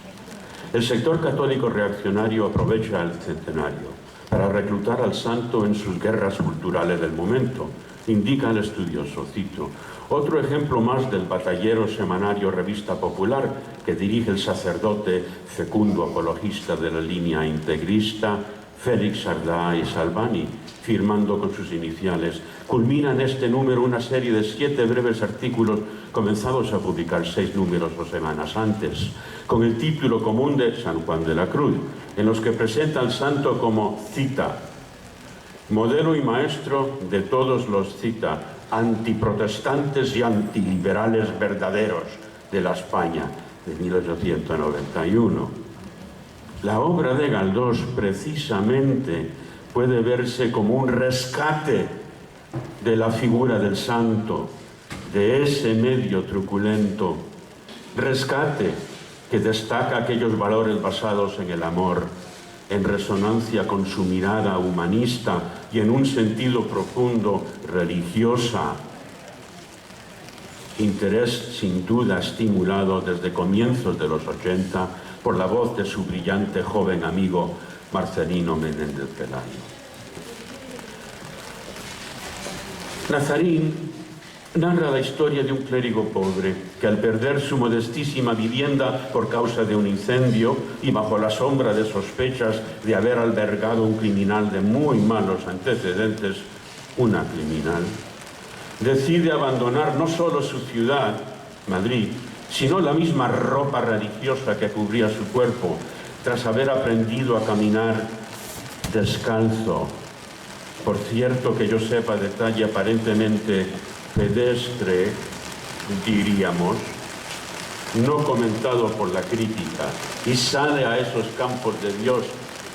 El sector católico reaccionario aprovecha el centenario para reclutar al santo en sus guerras culturales del momento, indica el estudioso, cito, otro ejemplo más del batallero semanario Revista Popular que dirige el sacerdote fecundo apologista de la línea integrista Félix Sardá y Salvani, firmando con sus iniciales, culmina en este número una serie de 7 breves artículos comenzados a publicar 6 números o semanas antes, con el título común de San Juan de la Cruz, en los que presenta al santo como, cita, modelo y maestro de todos los, cita, antiprotestantes y antiliberales verdaderos de la España de 1891. La obra de Galdós, precisamente, puede verse como un rescate de la figura del santo, de ese medio truculento, rescate que destaca aquellos valores basados en el amor, en resonancia con su mirada humanista y en un sentido profundo religiosa, interés sin duda estimulado desde comienzos de los 80 por la voz de su brillante joven amigo Marcelino Menéndez Pelayo. Nazarín narra la historia de un clérigo pobre que al perder su modestísima vivienda por causa de un incendio y bajo la sombra de sospechas de haber albergado un criminal de muy malos antecedentes, una criminal, decide abandonar no solo su ciudad, Madrid, sino la misma ropa religiosa que cubría su cuerpo, tras haber aprendido a caminar descalzo. Por cierto, que yo sepa, de talle aparentemente pedestre, diríamos, no comentado por la crítica, y sale a esos campos de Dios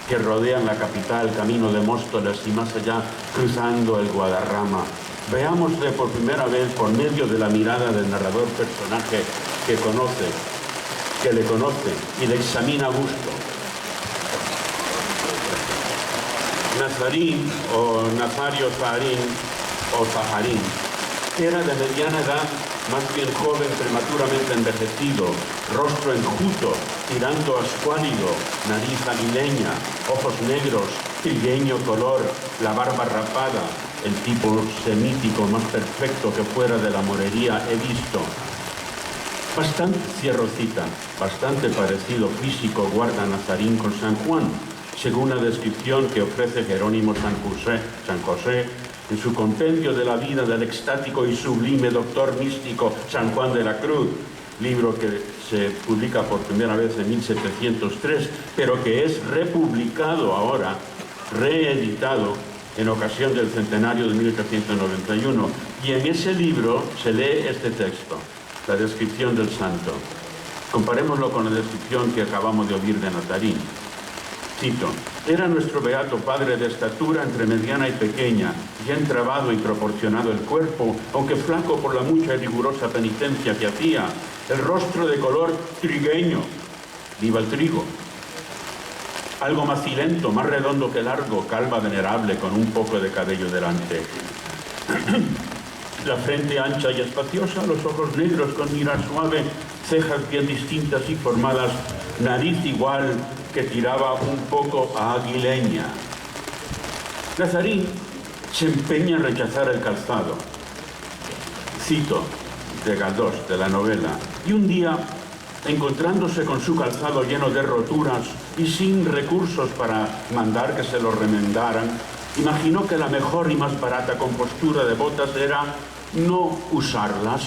que rodean la capital, camino de Móstoles y más allá, cruzando el Guadarrama. Veámosle por primera vez por medio de la mirada del narrador personaje que le conoce y le examina a gusto. Nazarín o Nazario Zaharín o Zaharín era de mediana edad, más bien joven prematuramente envejecido, rostro enjuto, tirando a escuálido, nariz aguileña, ojos negros, trigueño color, la barba rapada, el tipo semítico más perfecto que fuera de la morería he visto. Bastante, cierro cita, bastante parecido físico guarda Nazarín con San Juan, según la descripción que ofrece Jerónimo San José en su compendio de la vida del extático y sublime doctor místico San Juan de la Cruz, libro que se publica por primera vez en 1703, pero que es republicado ahora, reeditado en ocasión del centenario de 1891. Y en ese libro se lee este texto, la descripción del santo. Comparémoslo con la descripción que acabamos de oír de Nazarín. Cito: era nuestro beato padre de estatura entre mediana y pequeña, bien trabado y proporcionado el cuerpo, aunque flaco por la mucha y rigurosa penitencia que hacía, el rostro de color trigueño, viva el trigo, algo macilento, más redondo que largo, calva venerable con un poco de cabello delante. La frente ancha y espaciosa, los ojos negros con mirar suave, cejas bien distintas y formadas, nariz igual que tiraba un poco a aguileña. Nazarín se empeña en rechazar el calzado. Cito de Galdós, de la novela: y un día, encontrándose con su calzado lleno de roturas y sin recursos para mandar que se lo remendaran, imaginó que la mejor y más barata compostura de botas era no usarlas.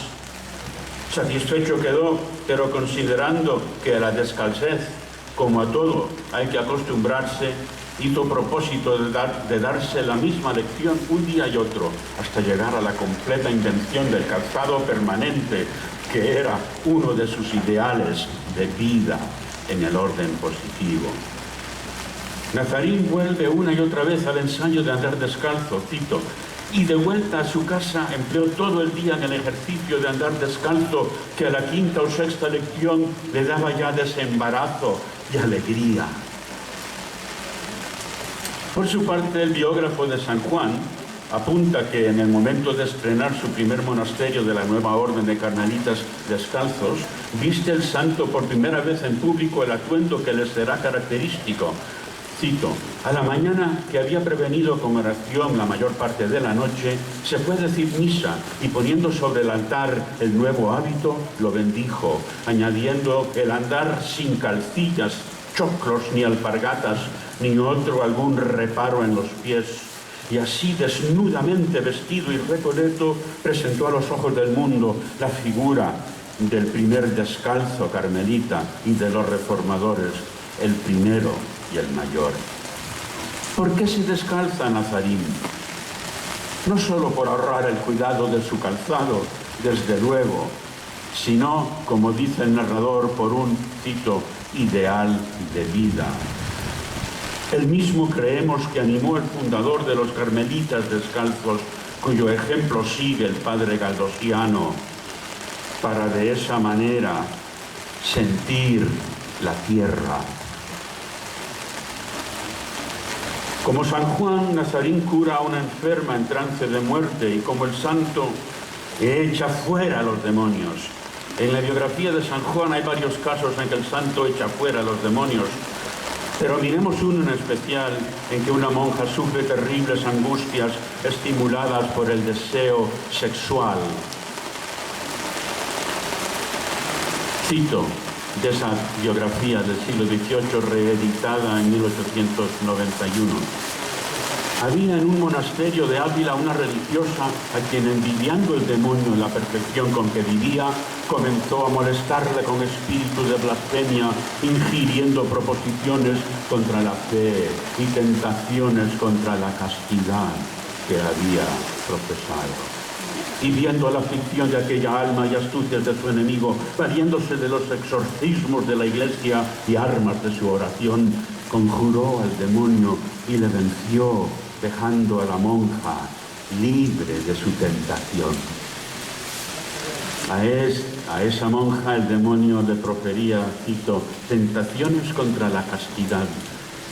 Satisfecho quedó, pero considerando que a la descalcez, como a todo, hay que acostumbrarse, hizo propósito de darse la misma lección un día y otro, hasta llegar a la completa invención del calzado permanente, que era uno de sus ideales de vida en el orden positivo. Nazarín vuelve una y otra vez al ensayo de andar descalzo, cito, y de vuelta a su casa empleó todo el día en el ejercicio de andar descalzo, que a la quinta o sexta lección le daba ya desembarazo y alegría. Por su parte, el biógrafo de San Juan apunta que en el momento de estrenar su primer monasterio de la nueva orden de carmelitas descalzos, viste el santo por primera vez en público el atuendo que les será característico. Cito: a la mañana, que había prevenido con oración la mayor parte de la noche, se fue a decir misa y poniendo sobre el altar el nuevo hábito, lo bendijo, añadiendo el andar sin calcillas, choclos ni alpargatas, ni otro algún reparo en los pies. Y así, desnudamente vestido y recoleto, presentó a los ojos del mundo la figura del primer descalzo carmelita y de los reformadores, el primero y el mayor. ¿Por qué se descalza Nazarín? No solo por ahorrar el cuidado de su calzado, desde luego, sino, como dice el narrador, por un, cito, ideal de vida. El mismo creemos que animó el fundador de los carmelitas descalzos, cuyo ejemplo sigue el padre galdosiano, para de esa manera sentir la tierra. Como San Juan, Nazarín cura a una enferma en trance de muerte y como el santo echa fuera a los demonios. En la biografía de San Juan hay varios casos en que el santo echa fuera a los demonios, pero miremos uno en especial en que una monja sufre terribles angustias estimuladas por el deseo sexual. Cito de esa biografía del siglo XVIII reeditada en 1891. Había en un monasterio de Ávila una religiosa a quien, envidiando el demonio en la perfección con que vivía, comenzó a molestarle con espíritu de blasfemia, ingiriendo proposiciones contra la fe y tentaciones contra la castidad que había profesado. Y viendo la aflicción de aquella alma y astucias de su enemigo, valiéndose de los exorcismos de la Iglesia y armas de su oración, conjuró al demonio y le venció, dejando a la monja libre de su tentación. A esa monja el demonio le profería, cito, tentaciones contra la castidad.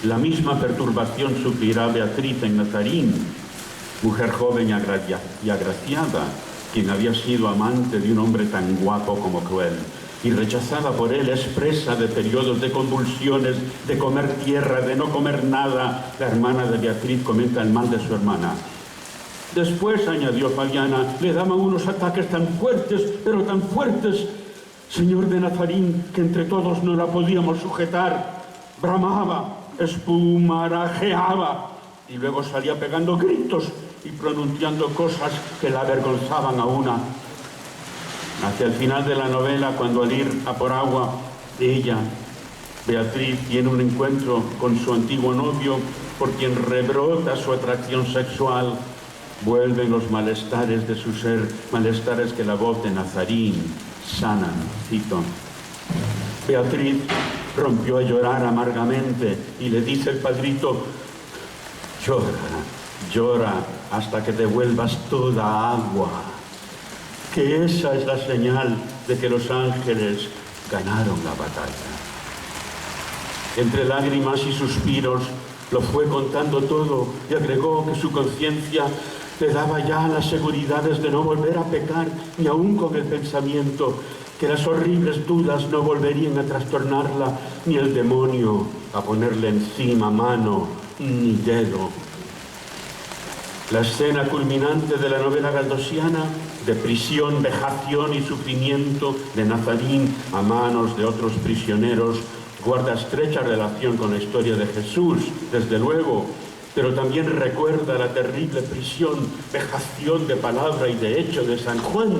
La misma perturbación sufrirá Beatriz en Nazarín, mujer joven y agraciada, quien había sido amante de un hombre tan guapo como cruel, y rechazada por él, expresa de periodos de convulsiones, de comer tierra, de no comer nada. La hermana de Beatriz comenta el mal de su hermana. Después, añadió Fabiana, le daban unos ataques tan fuertes, pero tan fuertes, señor de Nazarín, que entre todos no la podíamos sujetar. Bramaba, espumarajeaba, y luego salía pegando gritos y pronunciando cosas que la avergonzaban a una. Hacia el final de la novela, cuando al ir a por agua, ella, Beatriz, tiene un encuentro con su antiguo novio, por quien rebrota su atracción sexual, vuelven los malestares de su ser, malestares que la voz de Nazarín sanan. Cito: Beatriz rompió a llorar amargamente y le dice el padrito: llora, llora hasta que te vuelvas toda agua, que esa es la señal de que los ángeles ganaron la batalla. Entre lágrimas y suspiros lo fue contando todo y agregó que su conciencia le daba ya las seguridades de no volver a pecar, ni aún con el pensamiento, que las horribles dudas no volverían a trastornarla, ni el demonio a ponerle encima mano ni dedo. La escena culminante de la novela galdosiana, de prisión, vejación y sufrimiento de Nazarín a manos de otros prisioneros, guarda estrecha relación con la historia de Jesús, desde luego, pero también recuerda la terrible prisión, vejación de palabra y de hecho de San Juan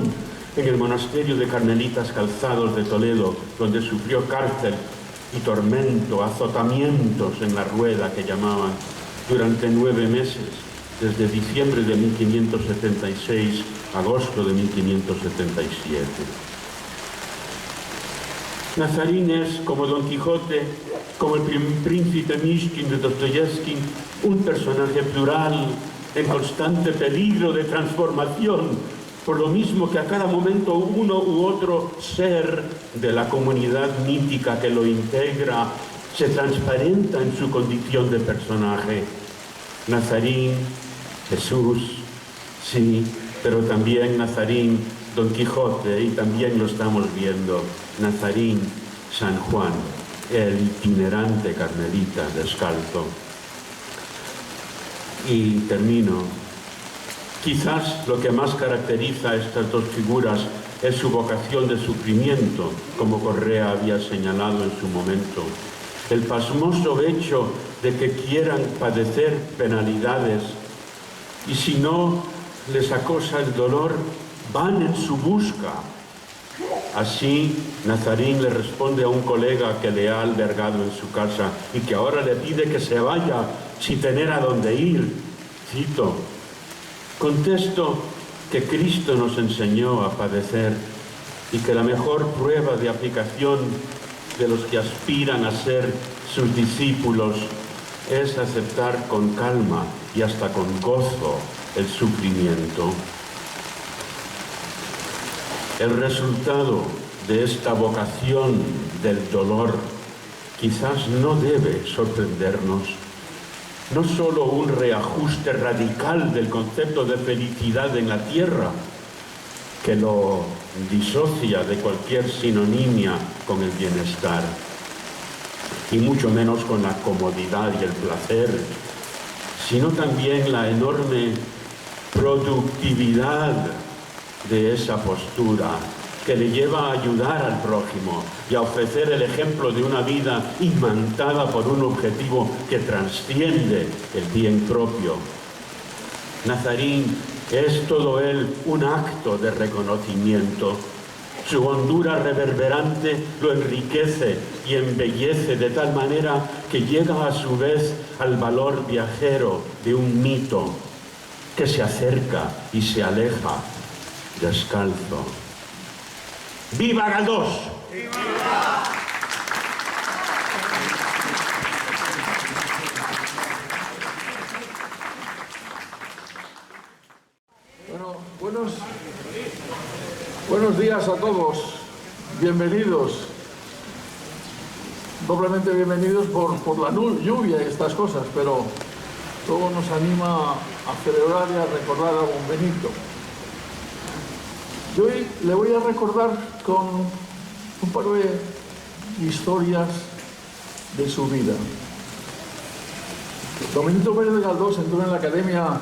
en el monasterio de Carmelitas Calzados de Toledo, donde sufrió cárcel y tormento, azotamientos en la rueda que llamaban, durante 9 meses, desde diciembre de 1576 a agosto de 1577. Nazarín es, como Don Quijote, como el príncipe Mishkin de Dostoyevsky, un personaje plural, en constante peligro de transformación, por lo mismo que a cada momento uno u otro ser de la comunidad mítica que lo integra se transparenta en su condición de personaje. Nazarín, Jesús, sí, pero también Nazarín, Don Quijote, y también lo estamos viendo, Nazarín, San Juan, el itinerante carmelita descalzo. Y termino. Quizás lo que más caracteriza a estas dos figuras es su vocación de sufrimiento, como Correa había señalado en su momento. El pasmoso hecho de que quieran padecer penalidades y si no les acosa el dolor, van en su busca. Así, Nazarín le responde a un colega que le ha albergado en su casa y que ahora le pide que se vaya sin tener a dónde ir. Cito: contesto que Cristo nos enseñó a padecer y que la mejor prueba de aplicación de los que aspiran a ser sus discípulos es aceptar con calma y hasta con gozo el sufrimiento. El resultado de esta vocación del dolor quizás no debe sorprendernos. No solo un reajuste radical del concepto de felicidad en la tierra, que lo disocia de cualquier sinonimia con el bienestar, y mucho menos con la comodidad y el placer, sino también la enorme productividad de esa postura que le lleva a ayudar al prójimo y a ofrecer el ejemplo de una vida imantada por un objetivo que trasciende el bien propio. Nazarín es todo él un acto de reconocimiento. Su hondura reverberante lo enriquece y embellece de tal manera que llega a su vez al valor viajero de un mito que se acerca y se aleja descalzo. ¡Viva Galdós! ¡Viva! Bueno, buenos días a todos. Bienvenidos. Doblemente bienvenidos por la lluvia y estas cosas, pero todo nos anima a celebrar y a recordar a Don Benito. Yo hoy le voy a recordar con un par de historias de su vida. Don Benito Pérez Galdós entró en la Academia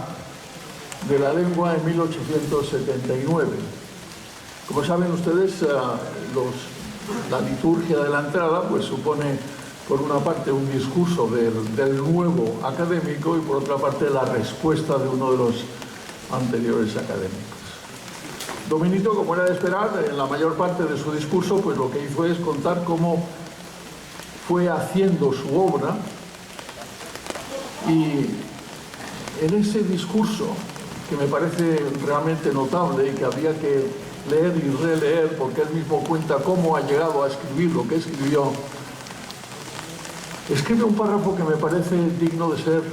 de la Lengua en 1879. Como saben ustedes, la liturgia de la entrada pues supone por una parte un discurso del nuevo académico y por otra parte la respuesta de uno de los anteriores académicos. Don Benito, como era de esperar, en la mayor parte de su discurso pues lo que hizo es contar cómo fue haciendo su obra, y en ese discurso, que me parece realmente notable y que habría que leer y releer porque él mismo cuenta cómo ha llegado a escribir lo que escribió, escribe un párrafo que me parece digno de ser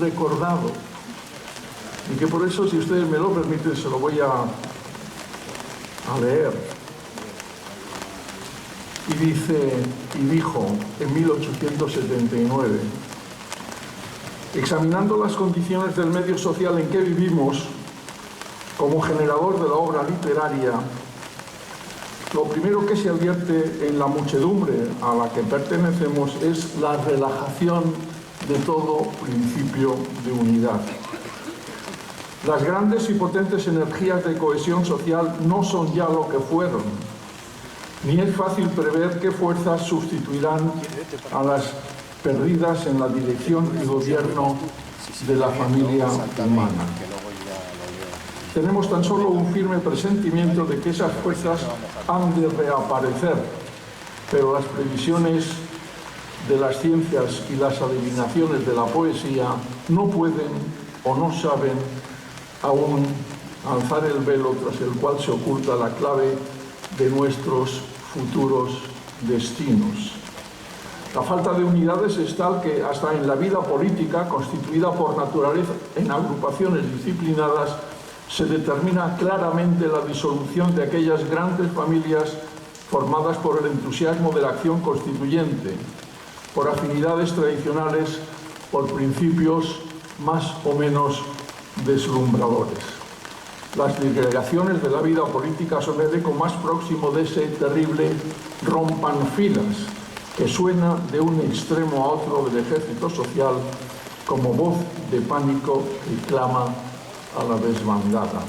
recordado y que por eso, si ustedes me lo permiten, se lo voy a leer. Y dijo en 1879: examinando las condiciones del medio social en que vivimos, como generador de la obra literaria, lo primero que se advierte en la muchedumbre a la que pertenecemos es la relajación de todo principio de unidad. Las grandes y potentes energías de cohesión social no son ya lo que fueron, ni es fácil prever qué fuerzas sustituirán a las perdidas en la dirección y gobierno de la familia humana. Tenemos tan solo un firme presentimiento de que esas fuerzas han de reaparecer, pero las previsiones de las ciencias y las adivinaciones de la poesía no pueden o no saben aún alzar el velo tras el cual se oculta la clave de nuestros futuros destinos. La falta de unidades es tal que hasta en la vida política, constituida por naturaleza en agrupaciones disciplinadas, se determina claramente la disolución de aquellas grandes familias formadas por el entusiasmo de la acción constituyente, por afinidades tradicionales, por principios más o menos deslumbradores. Las disgregaciones de la vida política son el eco más próximo de ese terrible rompan filas que suena de un extremo a otro del ejército social como voz de pánico que clama a la desbandada.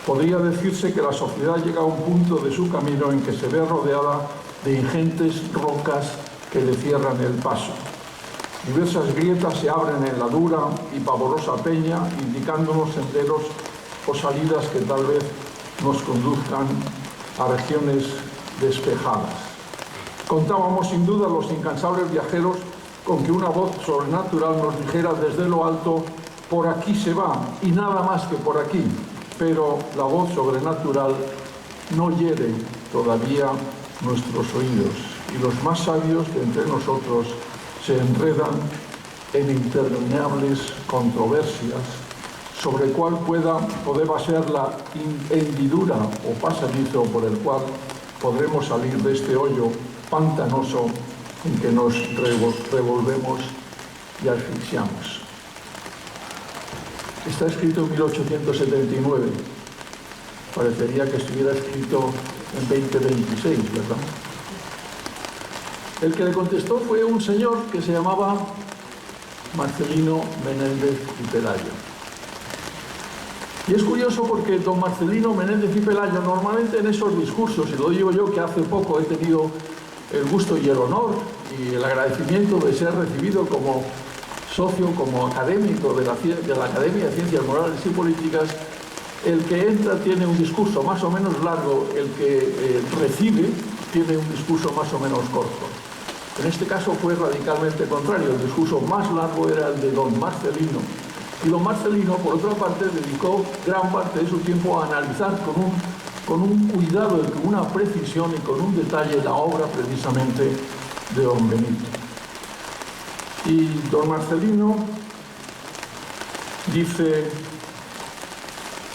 Podría decirse que la sociedad llega a un punto de su camino en que se ve rodeada de ingentes rocas que le cierran el paso. Diversas grietas se abren en la dura y pavorosa peña, indicándonos senderos o salidas que tal vez nos conduzcan a regiones despejadas. Contábamos sin duda los incansables viajeros con que una voz sobrenatural nos dijera desde lo alto: por aquí se va, y nada más que por aquí. Pero la voz sobrenatural no hiere todavía nuestros oídos, y los más sabios de entre nosotros se enredan en interminables controversias sobre cuál podeba ser la hendidura o pasadizo por el cual podremos salir de este hoyo pantanoso en que nos revolvemos y asfixiamos. Está escrito en 1879. Parecería que estuviera escrito en 2026, ¿verdad? El que le contestó fue un señor que se llamaba Marcelino Menéndez y Pelayo. Y es curioso porque don Marcelino Menéndez y Pelayo, normalmente en esos discursos, y lo digo yo que hace poco he tenido el gusto y el honor y el agradecimiento de ser recibido como socio, como académico de la Academia de Ciencias Morales y Políticas, el que entra tiene un discurso más o menos largo, el que recibe tiene un discurso más o menos corto. En este caso fue radicalmente contrario, el discurso más largo era el de don Marcelino, y don Marcelino, por otra parte, dedicó gran parte de su tiempo a analizar con un cuidado y con una precisión y con un detalle la obra precisamente de don Benito. Y don Marcelino dice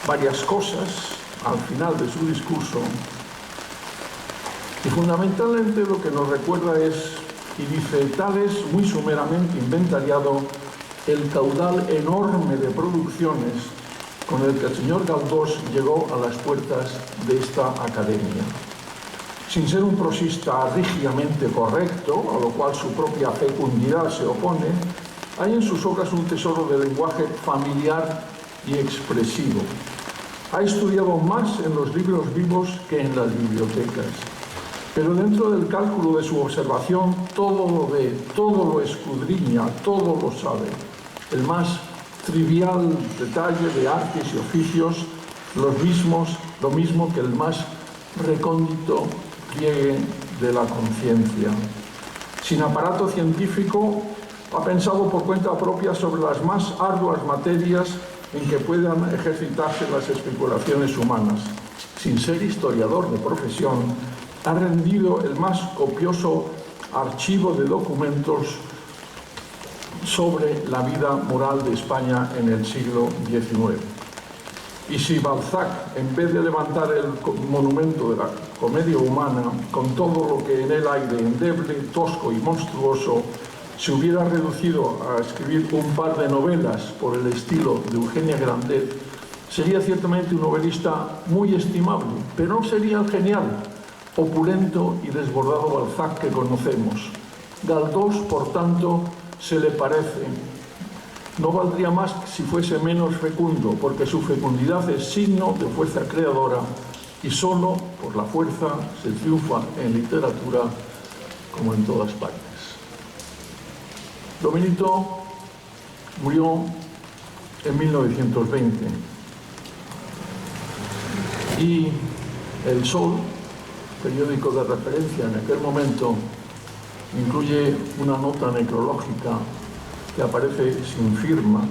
varias cosas al final de su discurso, y fundamentalmente lo que nos recuerda es, y dice: tal es, muy sumeramente inventariado, el caudal enorme de producciones con el que el señor Galdós llegó a las puertas de esta academia. Sin ser un prosista rígidamente correcto, a lo cual su propia fecundidad se opone, hay en sus obras un tesoro de lenguaje familiar y expresivo. Ha estudiado más en los libros vivos que en las bibliotecas, pero dentro del cálculo de su observación todo lo ve, todo lo escudriña, todo lo sabe. El más trivial detalle de artes y oficios, lo mismo que el más recóndito pliegue de la conciencia. Sin aparato científico, ha pensado por cuenta propia sobre las más arduas materias en que puedan ejercitarse las especulaciones humanas. Sin ser historiador de profesión, ha rendido el más copioso archivo de documentos sobre la vida moral de España en el siglo XIX. Y si Balzac, en vez de levantar el monumento de la comedia humana, con todo lo que en él hay de endeble, tosco y monstruoso, se hubiera reducido a escribir un par de novelas por el estilo de Eugenia Grandet, sería ciertamente un novelista muy estimable, pero no sería el genial, opulento y desbordado Balzac que conocemos. Galdós, por tanto, se le parece. No valdría más si fuese menos fecundo, porque su fecundidad es signo de fuerza creadora y solo por la fuerza se triunfa en literatura como en todas partes. Domenico murió en 1920 y El Sol, periódico de referencia en aquel momento, incluye una nota necrológica que aparece sin firma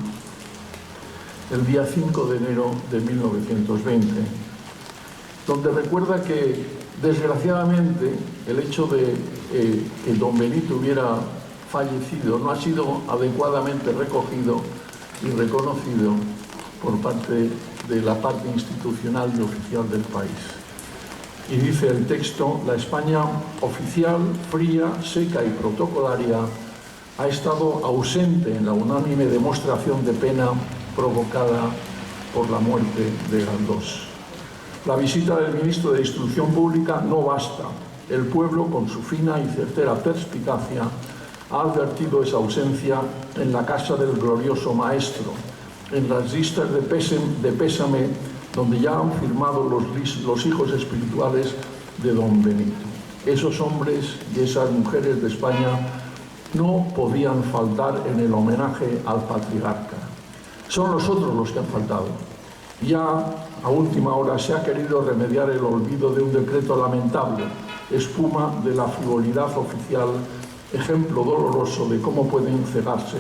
el día 5 de enero de 1920, donde recuerda que, desgraciadamente, el hecho de que don Benito hubiera fallecido no ha sido adecuadamente recogido y reconocido por parte de la parte institucional y oficial del país. Y dice el texto: la España oficial, fría, seca y protocolaria ha estado ausente en la unánime demostración de pena provocada por la muerte de Galdós. La visita del ministro de Instrucción Pública no basta. El pueblo, con su fina y certera perspicacia, ha advertido esa ausencia en la casa del glorioso maestro, en las listas de pésame donde ya han firmado los hijos espirituales de don Benito. Esos hombres y esas mujeres de España no podían faltar en el homenaje al patriarca. Son los otros los que han faltado. Ya a última hora se ha querido remediar el olvido de un decreto lamentable, espuma de la frivolidad oficial, ejemplo doloroso de cómo pueden cegarse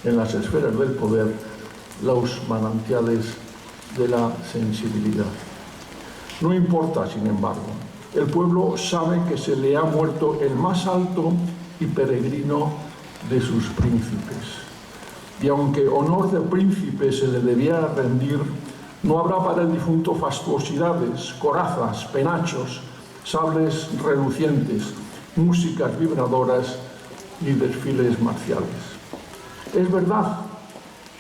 en las esferas del poder los manantiales de la sensibilidad. No importa, sin embargo, el pueblo sabe que se le ha muerto el más alto y peregrino de sus príncipes. Y aunque honor de príncipe se le debiera rendir, no habrá para el difunto fastuosidades, corazas, penachos, sables relucientes, músicas vibradoras ni desfiles marciales. Es verdad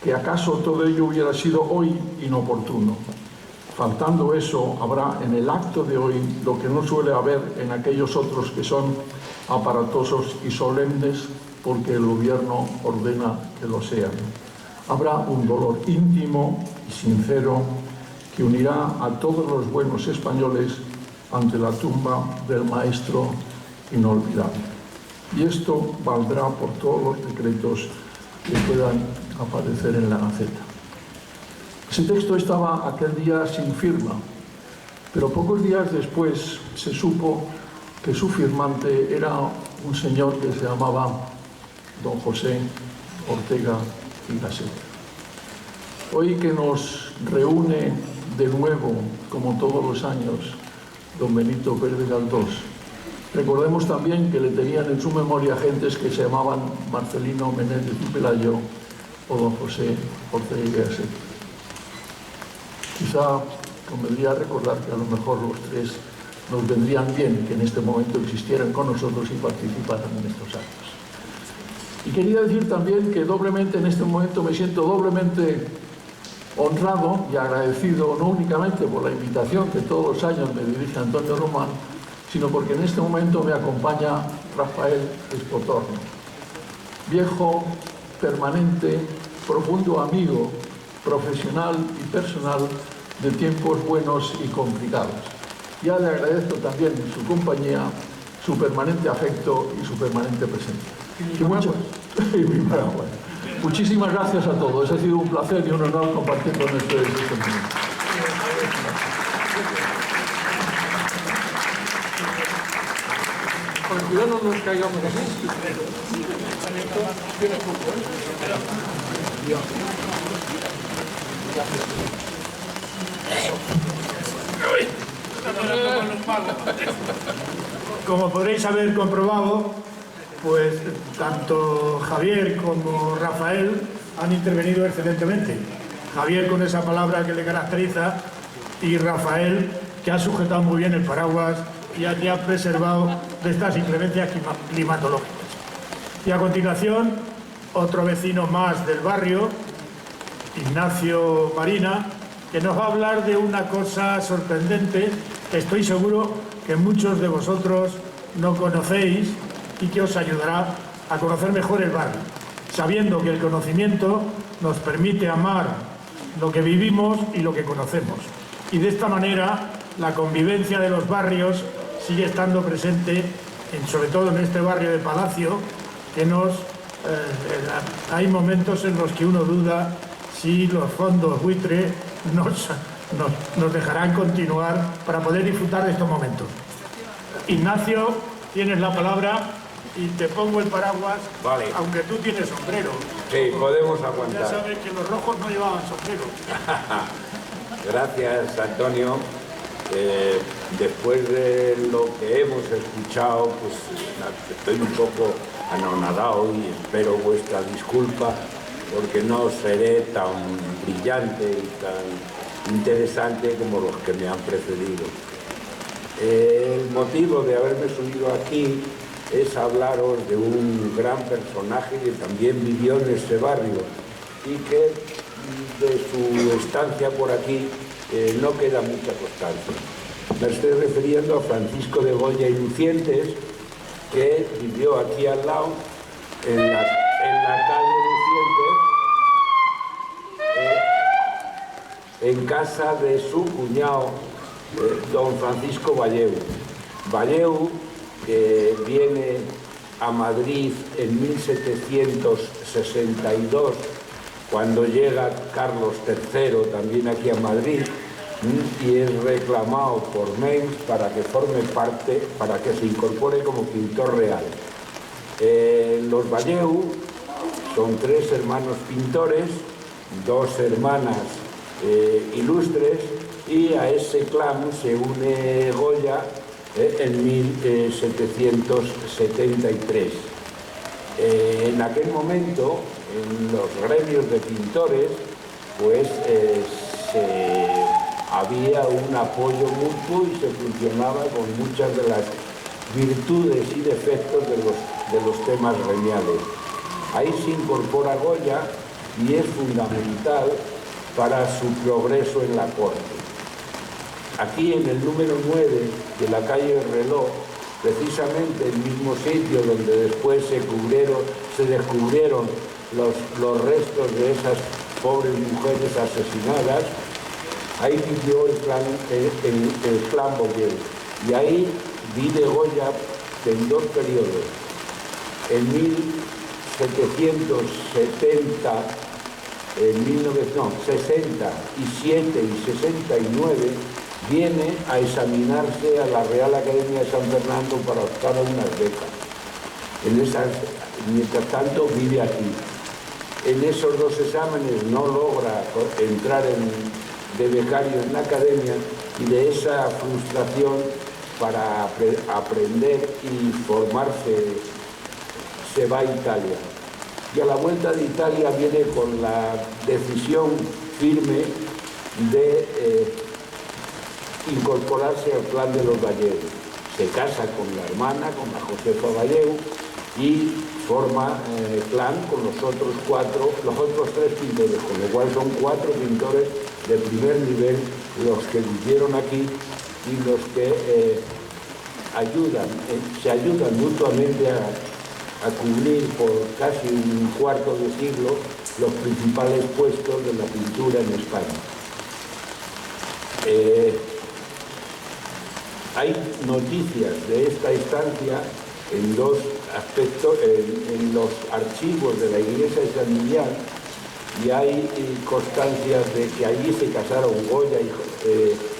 que acaso todo ello hubiera sido hoy inoportuno. Faltando eso, habrá en el acto de hoy lo que no suele haber en aquellos otros que son aparatosos y solemnes porque el gobierno ordena que lo sean. Habrá un dolor íntimo y sincero que unirá a todos los buenos españoles ante la tumba del maestro inolvidable. Y esto valdrá por todos los decretos que puedan aparecer en la Gaceta. Ese texto estaba aquel día sin firma, pero pocos días después se supo que su firmante era un señor que se llamaba don José Ortega y Gasset. Hoy que nos reúne de nuevo, como todos los años, don Benito Pérez Galdós, recordemos también que le tenían en su memoria gentes que se llamaban Marcelino Menéndez y Pelayo o don José Ortega y Gasset. Quizá convendría recordar que a lo mejor los tres nos vendrían bien que en este momento existieran con nosotros y participaran en estos actos. Y quería decir también que doblemente en este momento me siento doblemente honrado y agradecido no únicamente por la invitación que todos los años me dirige Antonio Román, sino porque en este momento me acompaña Rafael Espotorno, viejo, permanente, profundo amigo, profesional y personal de tiempos buenos y complicados. Ya le agradezco también su compañía, su permanente afecto y su permanente presencia. Muchísimas gracias a todos. Ha sido un placer y un honor compartir con ustedes este momento. Con cuidado no nos caigamos así. Como podréis haber comprobado, pues tanto Javier como Rafael han intervenido excelentemente. Javier con esa palabra que le caracteriza y Rafael que ha sujetado muy bien el paraguas y ha preservado de estas inclemencias climatológicas. Y a continuación, otro vecino más del barrio, Ignacio Marina, que nos va a hablar de una cosa sorprendente que estoy seguro que muchos de vosotros no conocéis y que os ayudará a conocer mejor el barrio, sabiendo que el conocimiento nos permite amar lo que vivimos y lo que conocemos. Y de esta manera la convivencia de los barrios sigue estando presente, sobre todo en este barrio de Palacio, que hay momentos en los que uno duda si los fondos buitre nos dejarán continuar para poder disfrutar de estos momentos. Ignacio, tienes la palabra y te pongo el paraguas, vale. Aunque tú tienes sombrero. Sí, podemos aguantar. Ya sabes que los rojos no llevaban sombrero. Gracias, Antonio. Después de lo que hemos escuchado, pues estoy un poco anonadado y espero vuestra disculpa porque no seré tan brillante y tan interesante como los que me han precedido. El motivo de haberme subido aquí es hablaros de un gran personaje que también vivió en este barrio y que de su estancia por aquí no queda mucha constancia. Me estoy refiriendo a Francisco de Goya y Lucientes, que vivió aquí al lado, en la calle Lucientes, en casa de su cuñado, don Francisco Valleu. Valleu, que viene a Madrid en 1762, cuando llega Carlos III también aquí a Madrid, y es reclamado por Mengs para que forme parte, para que se incorpore como pintor real. Los Valleu son 3 hermanos pintores, 2 hermanas ilustres, y a ese clan se une Goya en 1773. En aquel momento, en los gremios de pintores, pues había un apoyo mutuo y se funcionaba con muchas de las virtudes y defectos de los temas gremiales. Ahí se incorpora Goya y es fundamental para su progreso en la corte. Aquí en el número 9 de la calle Reloj, precisamente el mismo sitio donde después se descubrieron los restos de esas pobres mujeres asesinadas, ahí vivió el clan Bolleu. Y ahí vive Goya en 2 periodos. En 1760, 67 y 69, viene a examinarse a la Real Academia de San Fernando para optar a unas becas. Mientras tanto vive aquí. En esos 2 exámenes no logra entrar de becario en la academia y de esa frustración para aprender y formarse se va a Italia. Y a la vuelta de Italia viene con la decisión firme de incorporarse al clan de los Valleu. Se casa con la hermana, con la Josefa Valleu, y forma clan con los otros tres pintores, con lo cual son 4 pintores de primer nivel los que vivieron aquí y los que se ayudan mutuamente a cubrir por casi un cuarto de siglo los principales puestos de la pintura en España. Hay noticias de esta estancia en 2 aspectos, en los archivos de la iglesia de San Millán, y hay constancias de que allí se casaron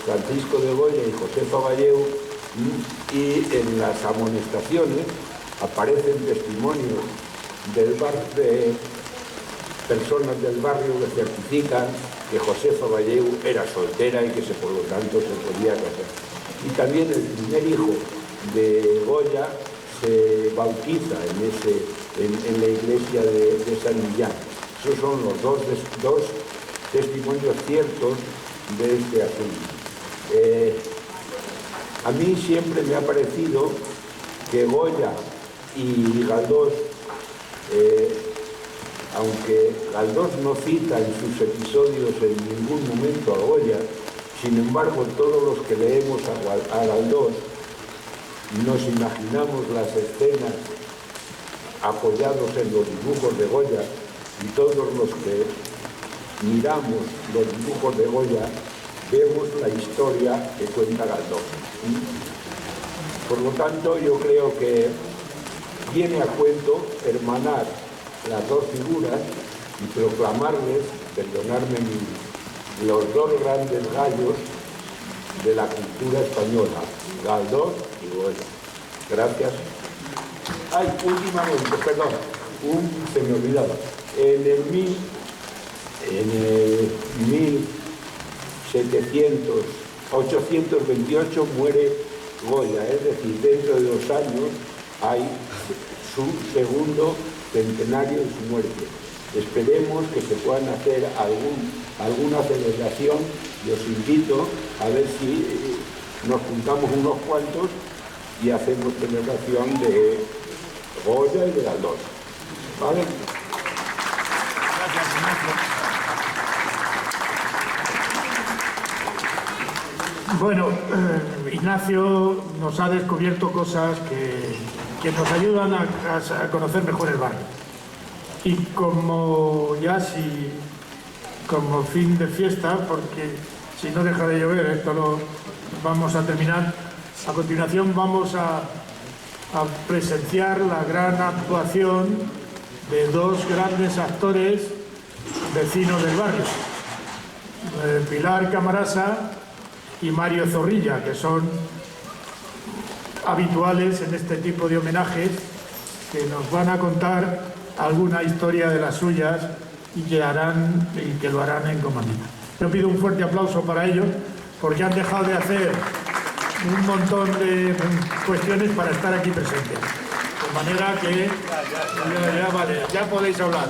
Francisco de Goya y Josefa Valleu, y en las amonestaciones aparecen testimonios de personas del barrio que certifican que Josefa Valleu era soltera y que por lo tanto se podía casar. Y también el primer hijo de Goya se bautiza en la iglesia de San Millán. Esos son los dos testimonios ciertos de este asunto. A mí siempre me ha parecido que Goya y Galdós, aunque Galdós no cita en sus episodios en ningún momento a Goya, sin embargo todos los que leemos a Galdós nos imaginamos las escenas apoyados en los dibujos de Goya, y todos los que miramos los dibujos de Goya vemos la historia que cuenta Galdós. Por lo tanto, yo creo que viene a cuento hermanar las 2 figuras y proclamarles, perdonadme, los 2 grandes gallos de la cultura española, Galdós y Goya. Gracias. Ay, últimamente, perdón, se me olvidaba. En el 828 muere Goya, es decir, dentro de 2 años hay su segundo centenario de su muerte. Esperemos que se puedan hacer alguna celebración, y os invito a ver si nos juntamos unos cuantos y hacemos celebración de Goya y de Galdós. ¿Vale? Gracias, Ignacio. Bueno, Ignacio nos ha descubierto cosas que nos ayudan a conocer mejor el barrio. Y como como fin de fiesta, porque si no deja de llover, esto lo vamos a terminar. A continuación vamos a presenciar la gran actuación de 2 grandes actores vecinos del barrio, Pilar Camarasa y Mario Zorrilla, que son habituales en este tipo de homenajes, que nos van a contar alguna historia de las suyas y que lo harán en comandita. Yo pido un fuerte aplauso para ellos, porque han dejado de hacer un montón de cuestiones para estar aquí presentes. De manera que ya podéis hablar.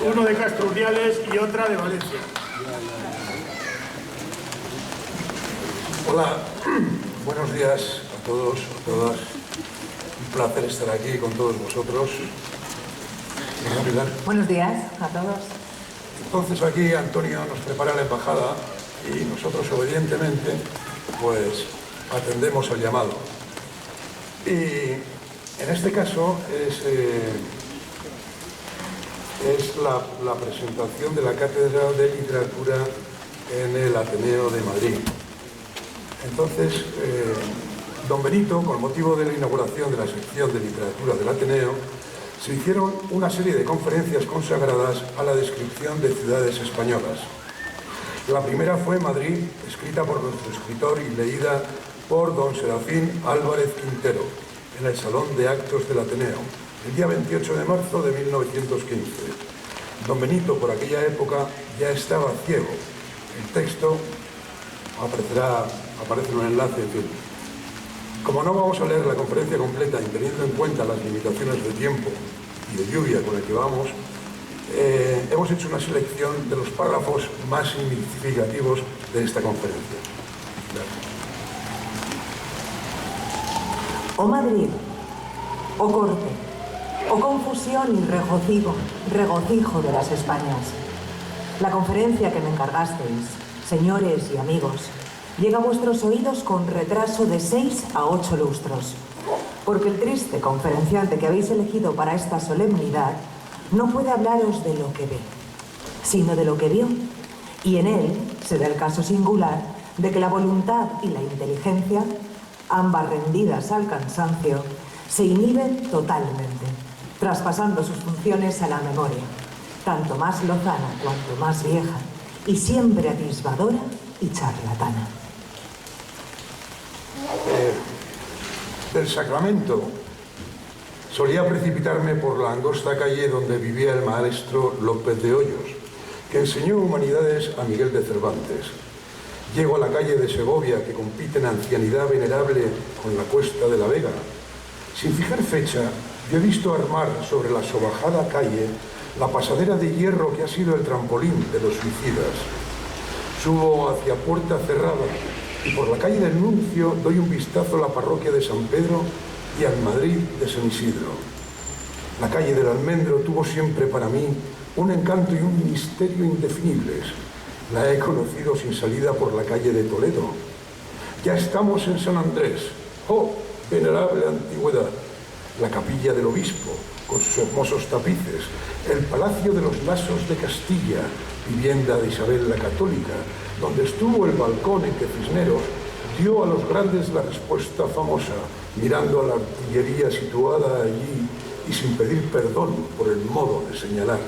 Uno de Castro Urdiales y otra de Valencia. Hola, buenos días a todos, a todas. Un placer estar aquí con todos vosotros. Buenos días a todos. Entonces aquí Antonio nos prepara la embajada y nosotros obedientemente pues atendemos el llamado. Y en este caso es la presentación de la Cátedra de Literatura en el Ateneo de Madrid. Entonces, don Benito, con motivo de la inauguración de la sección de literatura del Ateneo, se hicieron una serie de conferencias consagradas a la descripción de ciudades españolas. La primera fue Madrid, escrita por nuestro escritor y leída por don Serafín Álvarez Quintero, en el Salón de Actos del Ateneo, el día 28 de marzo de 1915. Don Benito, por aquella época, ya estaba ciego. El texto aparece en un enlace, en fin. Como no vamos a leer la conferencia completa y teniendo en cuenta las limitaciones de tiempo y de lluvia con el que vamos, hemos hecho una selección de los párrafos más significativos de esta conferencia. Gracias. Oh Madrid, oh corte, o confusión y regocijo de las Españas. La conferencia que me encargasteis, señores y amigos, llega a vuestros oídos con retraso de 6 a 8 lustros, porque el triste conferenciante que habéis elegido para esta solemnidad no puede hablaros de lo que ve, sino de lo que vio, y en él se da el caso singular de que la voluntad y la inteligencia, ambas rendidas al cansancio, se inhiben totalmente, traspasando sus funciones a la memoria, tanto más lozana cuanto más vieja, y siempre atisbadora y charlatana. Del Sacramento solía precipitarme por la angosta calle donde vivía el maestro López de Hoyos, que enseñó humanidades a Miguel de Cervantes. Llego a la calle de Segovia, que compite en ancianidad venerable con la Cuesta de la Vega. Sin fijar fecha, yo he visto armar sobre la sobajada calle la pasadera de hierro que ha sido el trampolín de los suicidas. Subo hacia Puerta Cerrada y por la calle del Nuncio doy un vistazo a la parroquia de San Pedro y al Madrid de San Isidro. La calle del Almendro tuvo siempre para mí un encanto y un misterio indefinibles. La he conocido sin salida por la calle de Toledo. Ya estamos en San Andrés. ¡Oh, venerable antigüedad! La capilla del obispo, con sus hermosos tapices, el Palacio de los Lasos de Castilla, vivienda de Isabel la Católica, donde estuvo el balcón en que Cisneros dio a los grandes la respuesta famosa, mirando a la artillería situada allí y sin pedir perdón por el modo de señalar.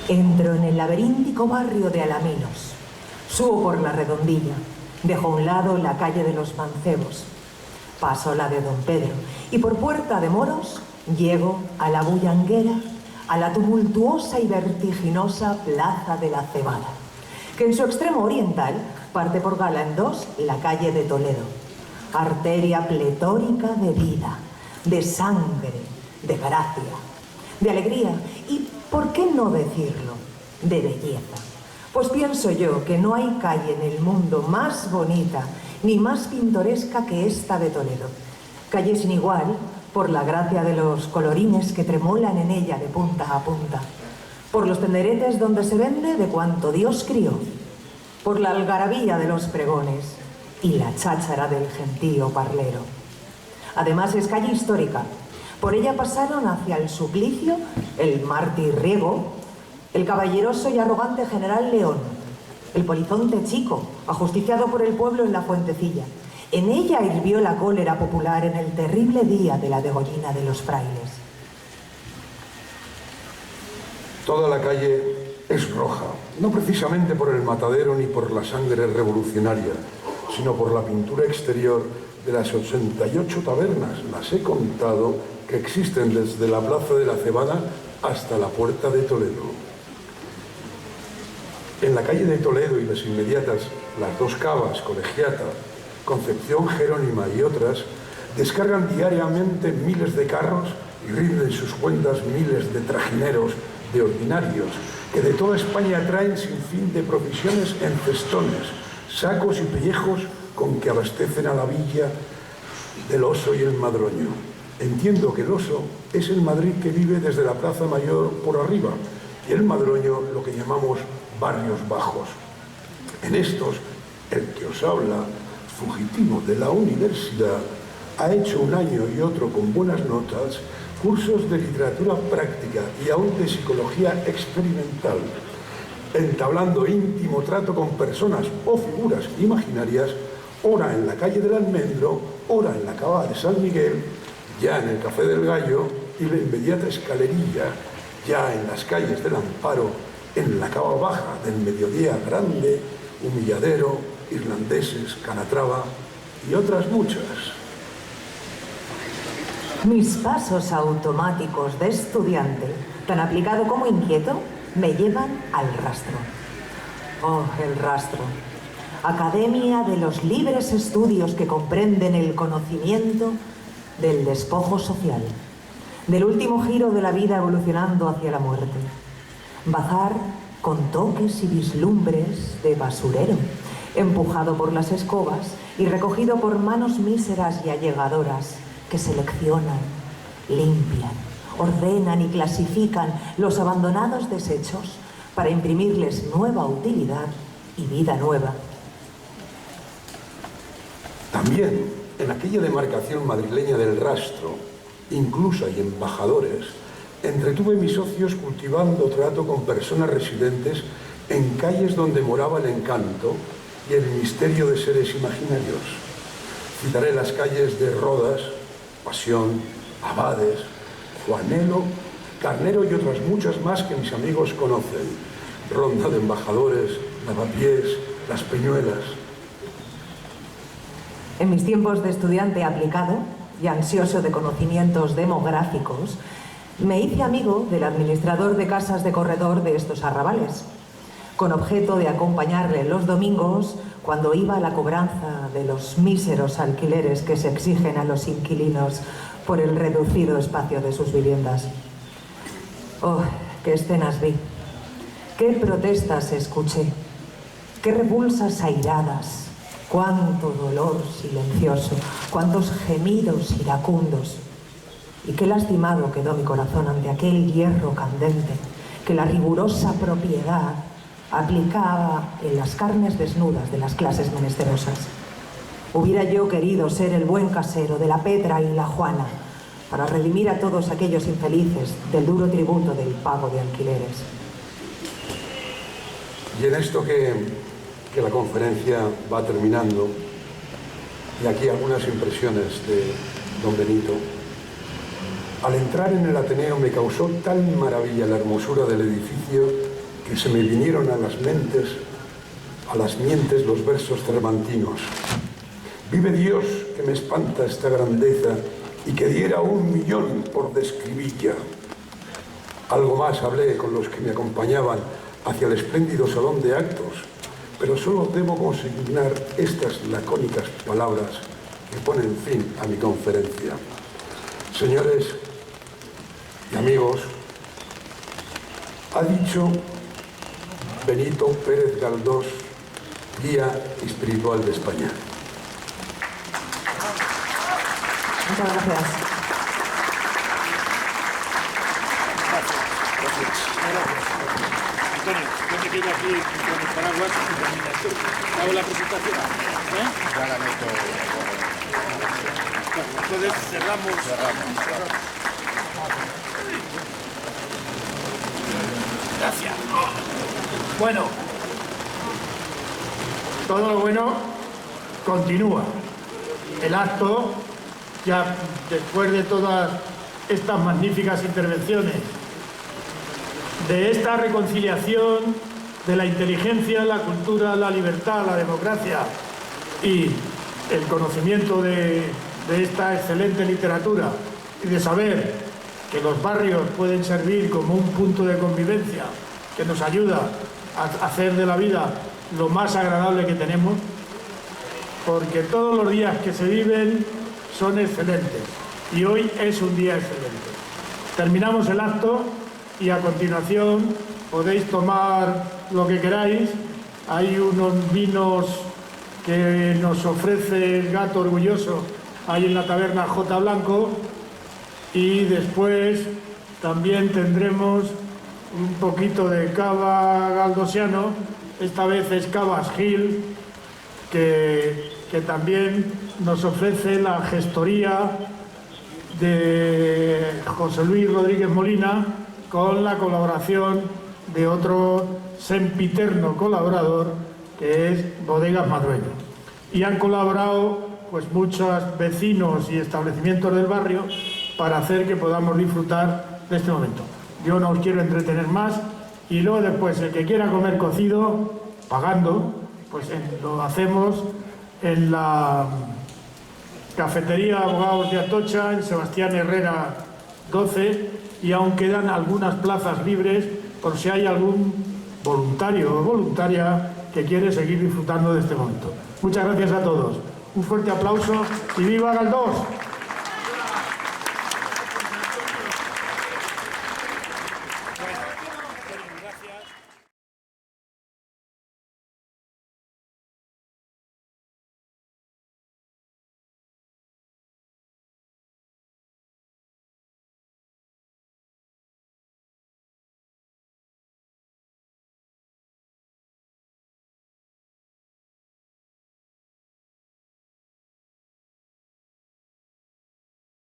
Entro en el laberíntico barrio de Alaminos. Subo por la Redondilla. Dejo a un lado la calle de los Mancebos. Paso la de Don Pedro y por Puerta de Moros llego a la bullanguera, a la tumultuosa y vertiginosa Plaza de la Cebada, que en su extremo oriental parte por gala en dos la calle de Toledo, arteria pletórica de vida, de sangre, de gracia, de alegría y, ¿por qué no decirlo?, de belleza. Pues pienso yo que no hay calle en el mundo más bonita ni más pintoresca que esta de Toledo. Calle sin igual por la gracia de los colorines que tremolan en ella de punta a punta, por los tenderetes donde se vende de cuanto Dios crió, por la algarabía de los pregones y la cháchara del gentío parlero. Además es calle histórica. Por ella pasaron hacia el suplicio el mártir Riego, el caballeroso y arrogante general León, el polizonte Chico, ajusticiado por el pueblo en la Fuentecilla. En ella hirvió la cólera popular en el terrible día de la degollina de los frailes. Toda la calle es roja, no precisamente por el matadero ni por la sangre revolucionaria, sino por la pintura exterior de las 88 tabernas, las he contado, que existen desde la Plaza de la Cebada hasta la Puerta de Toledo. En la calle de Toledo y las inmediatas, las Dos Cavas, Colegiata, Concepción Jerónima y otras, descargan diariamente miles de carros y rinden sus cuentas miles de trajineros, de ordinarios, que de toda España traen sin fin de provisiones en cestones, sacos y pellejos con que abastecen a la villa del Oso y el Madroño. Entiendo que el Oso es el Madrid que vive desde la Plaza Mayor por arriba y el Madroño lo que llamamos barrios bajos. En estos, el que os habla, fugitivo de la universidad, ha hecho un año y otro con buenas notas cursos de literatura práctica y aún de psicología experimental, entablando íntimo trato con personas o figuras imaginarias, ora en la calle del Almendro, ora en la cava de San Miguel, ya en el Café del Gallo y la inmediata Escalerilla, ya en las calles del Amparo, en la cava baja del Mediodía Grande, Humilladero, Irlandeses, Calatrava y otras muchas. Mis pasos automáticos de estudiante, tan aplicado como inquieto, me llevan al rastro. Oh, el rastro. Academia de los libres estudios que comprenden el conocimiento del despojo social, del último giro de la vida evolucionando hacia la muerte. Bazar con toques y vislumbres de basurero, empujado por las escobas y recogido por manos míseras y allegadoras que seleccionan, Limpian, ordenan y clasifican los abandonados desechos para imprimirles nueva utilidad y vida nueva. También en aquella demarcación madrileña del Rastro, incluso hay embajadores, entretuve mis ocios cultivando trato con personas residentes en calles donde moraba el encanto y el misterio de seres imaginarios. Citaré las calles de Rodas, Pasión, Abades, Juanelo, Carnero y otras muchas más que mis amigos conocen. Ronda de Embajadores, Lavapiés, Las Peñuelas. En mis tiempos de estudiante aplicado y ansioso de conocimientos demográficos, me hice amigo del administrador de casas de corredor de estos arrabales, con objeto de acompañarle los domingos cuando iba a la cobranza de los míseros alquileres que se exigen a los inquilinos por el reducido espacio de sus viviendas. Oh, qué escenas vi, qué protestas escuché, qué repulsas airadas, cuánto dolor silencioso, cuántos gemidos iracundos. Y qué lastimado quedó mi corazón ante aquel hierro candente que la rigurosa propiedad aplicaba en las carnes desnudas de las clases menesterosas. Hubiera yo querido ser el buen casero de la Petra y la Juana para redimir a todos aquellos infelices del duro tributo del pago de alquileres. Y en esto que la conferencia va terminando, y aquí algunas impresiones de don Benito. Al entrar en el Ateneo me causó tal maravilla la hermosura del edificio que se me vinieron a las mientes los versos cervantinos. Vive Dios que me espanta esta grandeza y que diera 1.000.000 por describilla. Algo más hablé con los que me acompañaban hacia el espléndido salón de actos, pero solo debo consignar estas lacónicas palabras que ponen fin a mi conferencia. Señores y amigos, ha dicho Benito Pérez Galdós, guía espiritual de España. Muchas gracias. Antonio, yo me quedo aquí con el paraguas y terminas tú. Hago la presentación. Ya la meto. Entonces cerramos. Gracias. Bueno, todo lo bueno continúa. El acto, ya después de todas estas magníficas intervenciones, de esta reconciliación de la inteligencia, la cultura, la libertad, la democracia y el conocimiento de esta excelente literatura y de saber que los barrios pueden servir como un punto de convivencia que nos ayuda a hacer de la vida lo más agradable que tenemos, porque todos los días que se viven son excelentes y hoy es un día excelente. Terminamos el acto y a continuación podéis tomar lo que queráis. Hay unos vinos que nos ofrece el Gato Orgulloso ahí en la taberna J. Blanco, y después también tendremos un poquito de cava galdosiano, esta vez es Cavas Gil, que también nos ofrece la gestoría de José Luis Rodríguez Molina, con la colaboración de otro sempiterno colaborador que es Bodegas Madrueño. Y han colaborado pues muchos vecinos y establecimientos del barrio para hacer que podamos disfrutar de este momento. Yo no os quiero entretener más y luego después el que quiera comer cocido, pagando, pues lo hacemos en la cafetería Abogados de Atocha, en Sebastián Herrera 12, y aún quedan algunas plazas libres por si hay algún voluntario o voluntaria que quiere seguir disfrutando de este momento. Muchas gracias a todos. Un fuerte aplauso y ¡viva Galdós!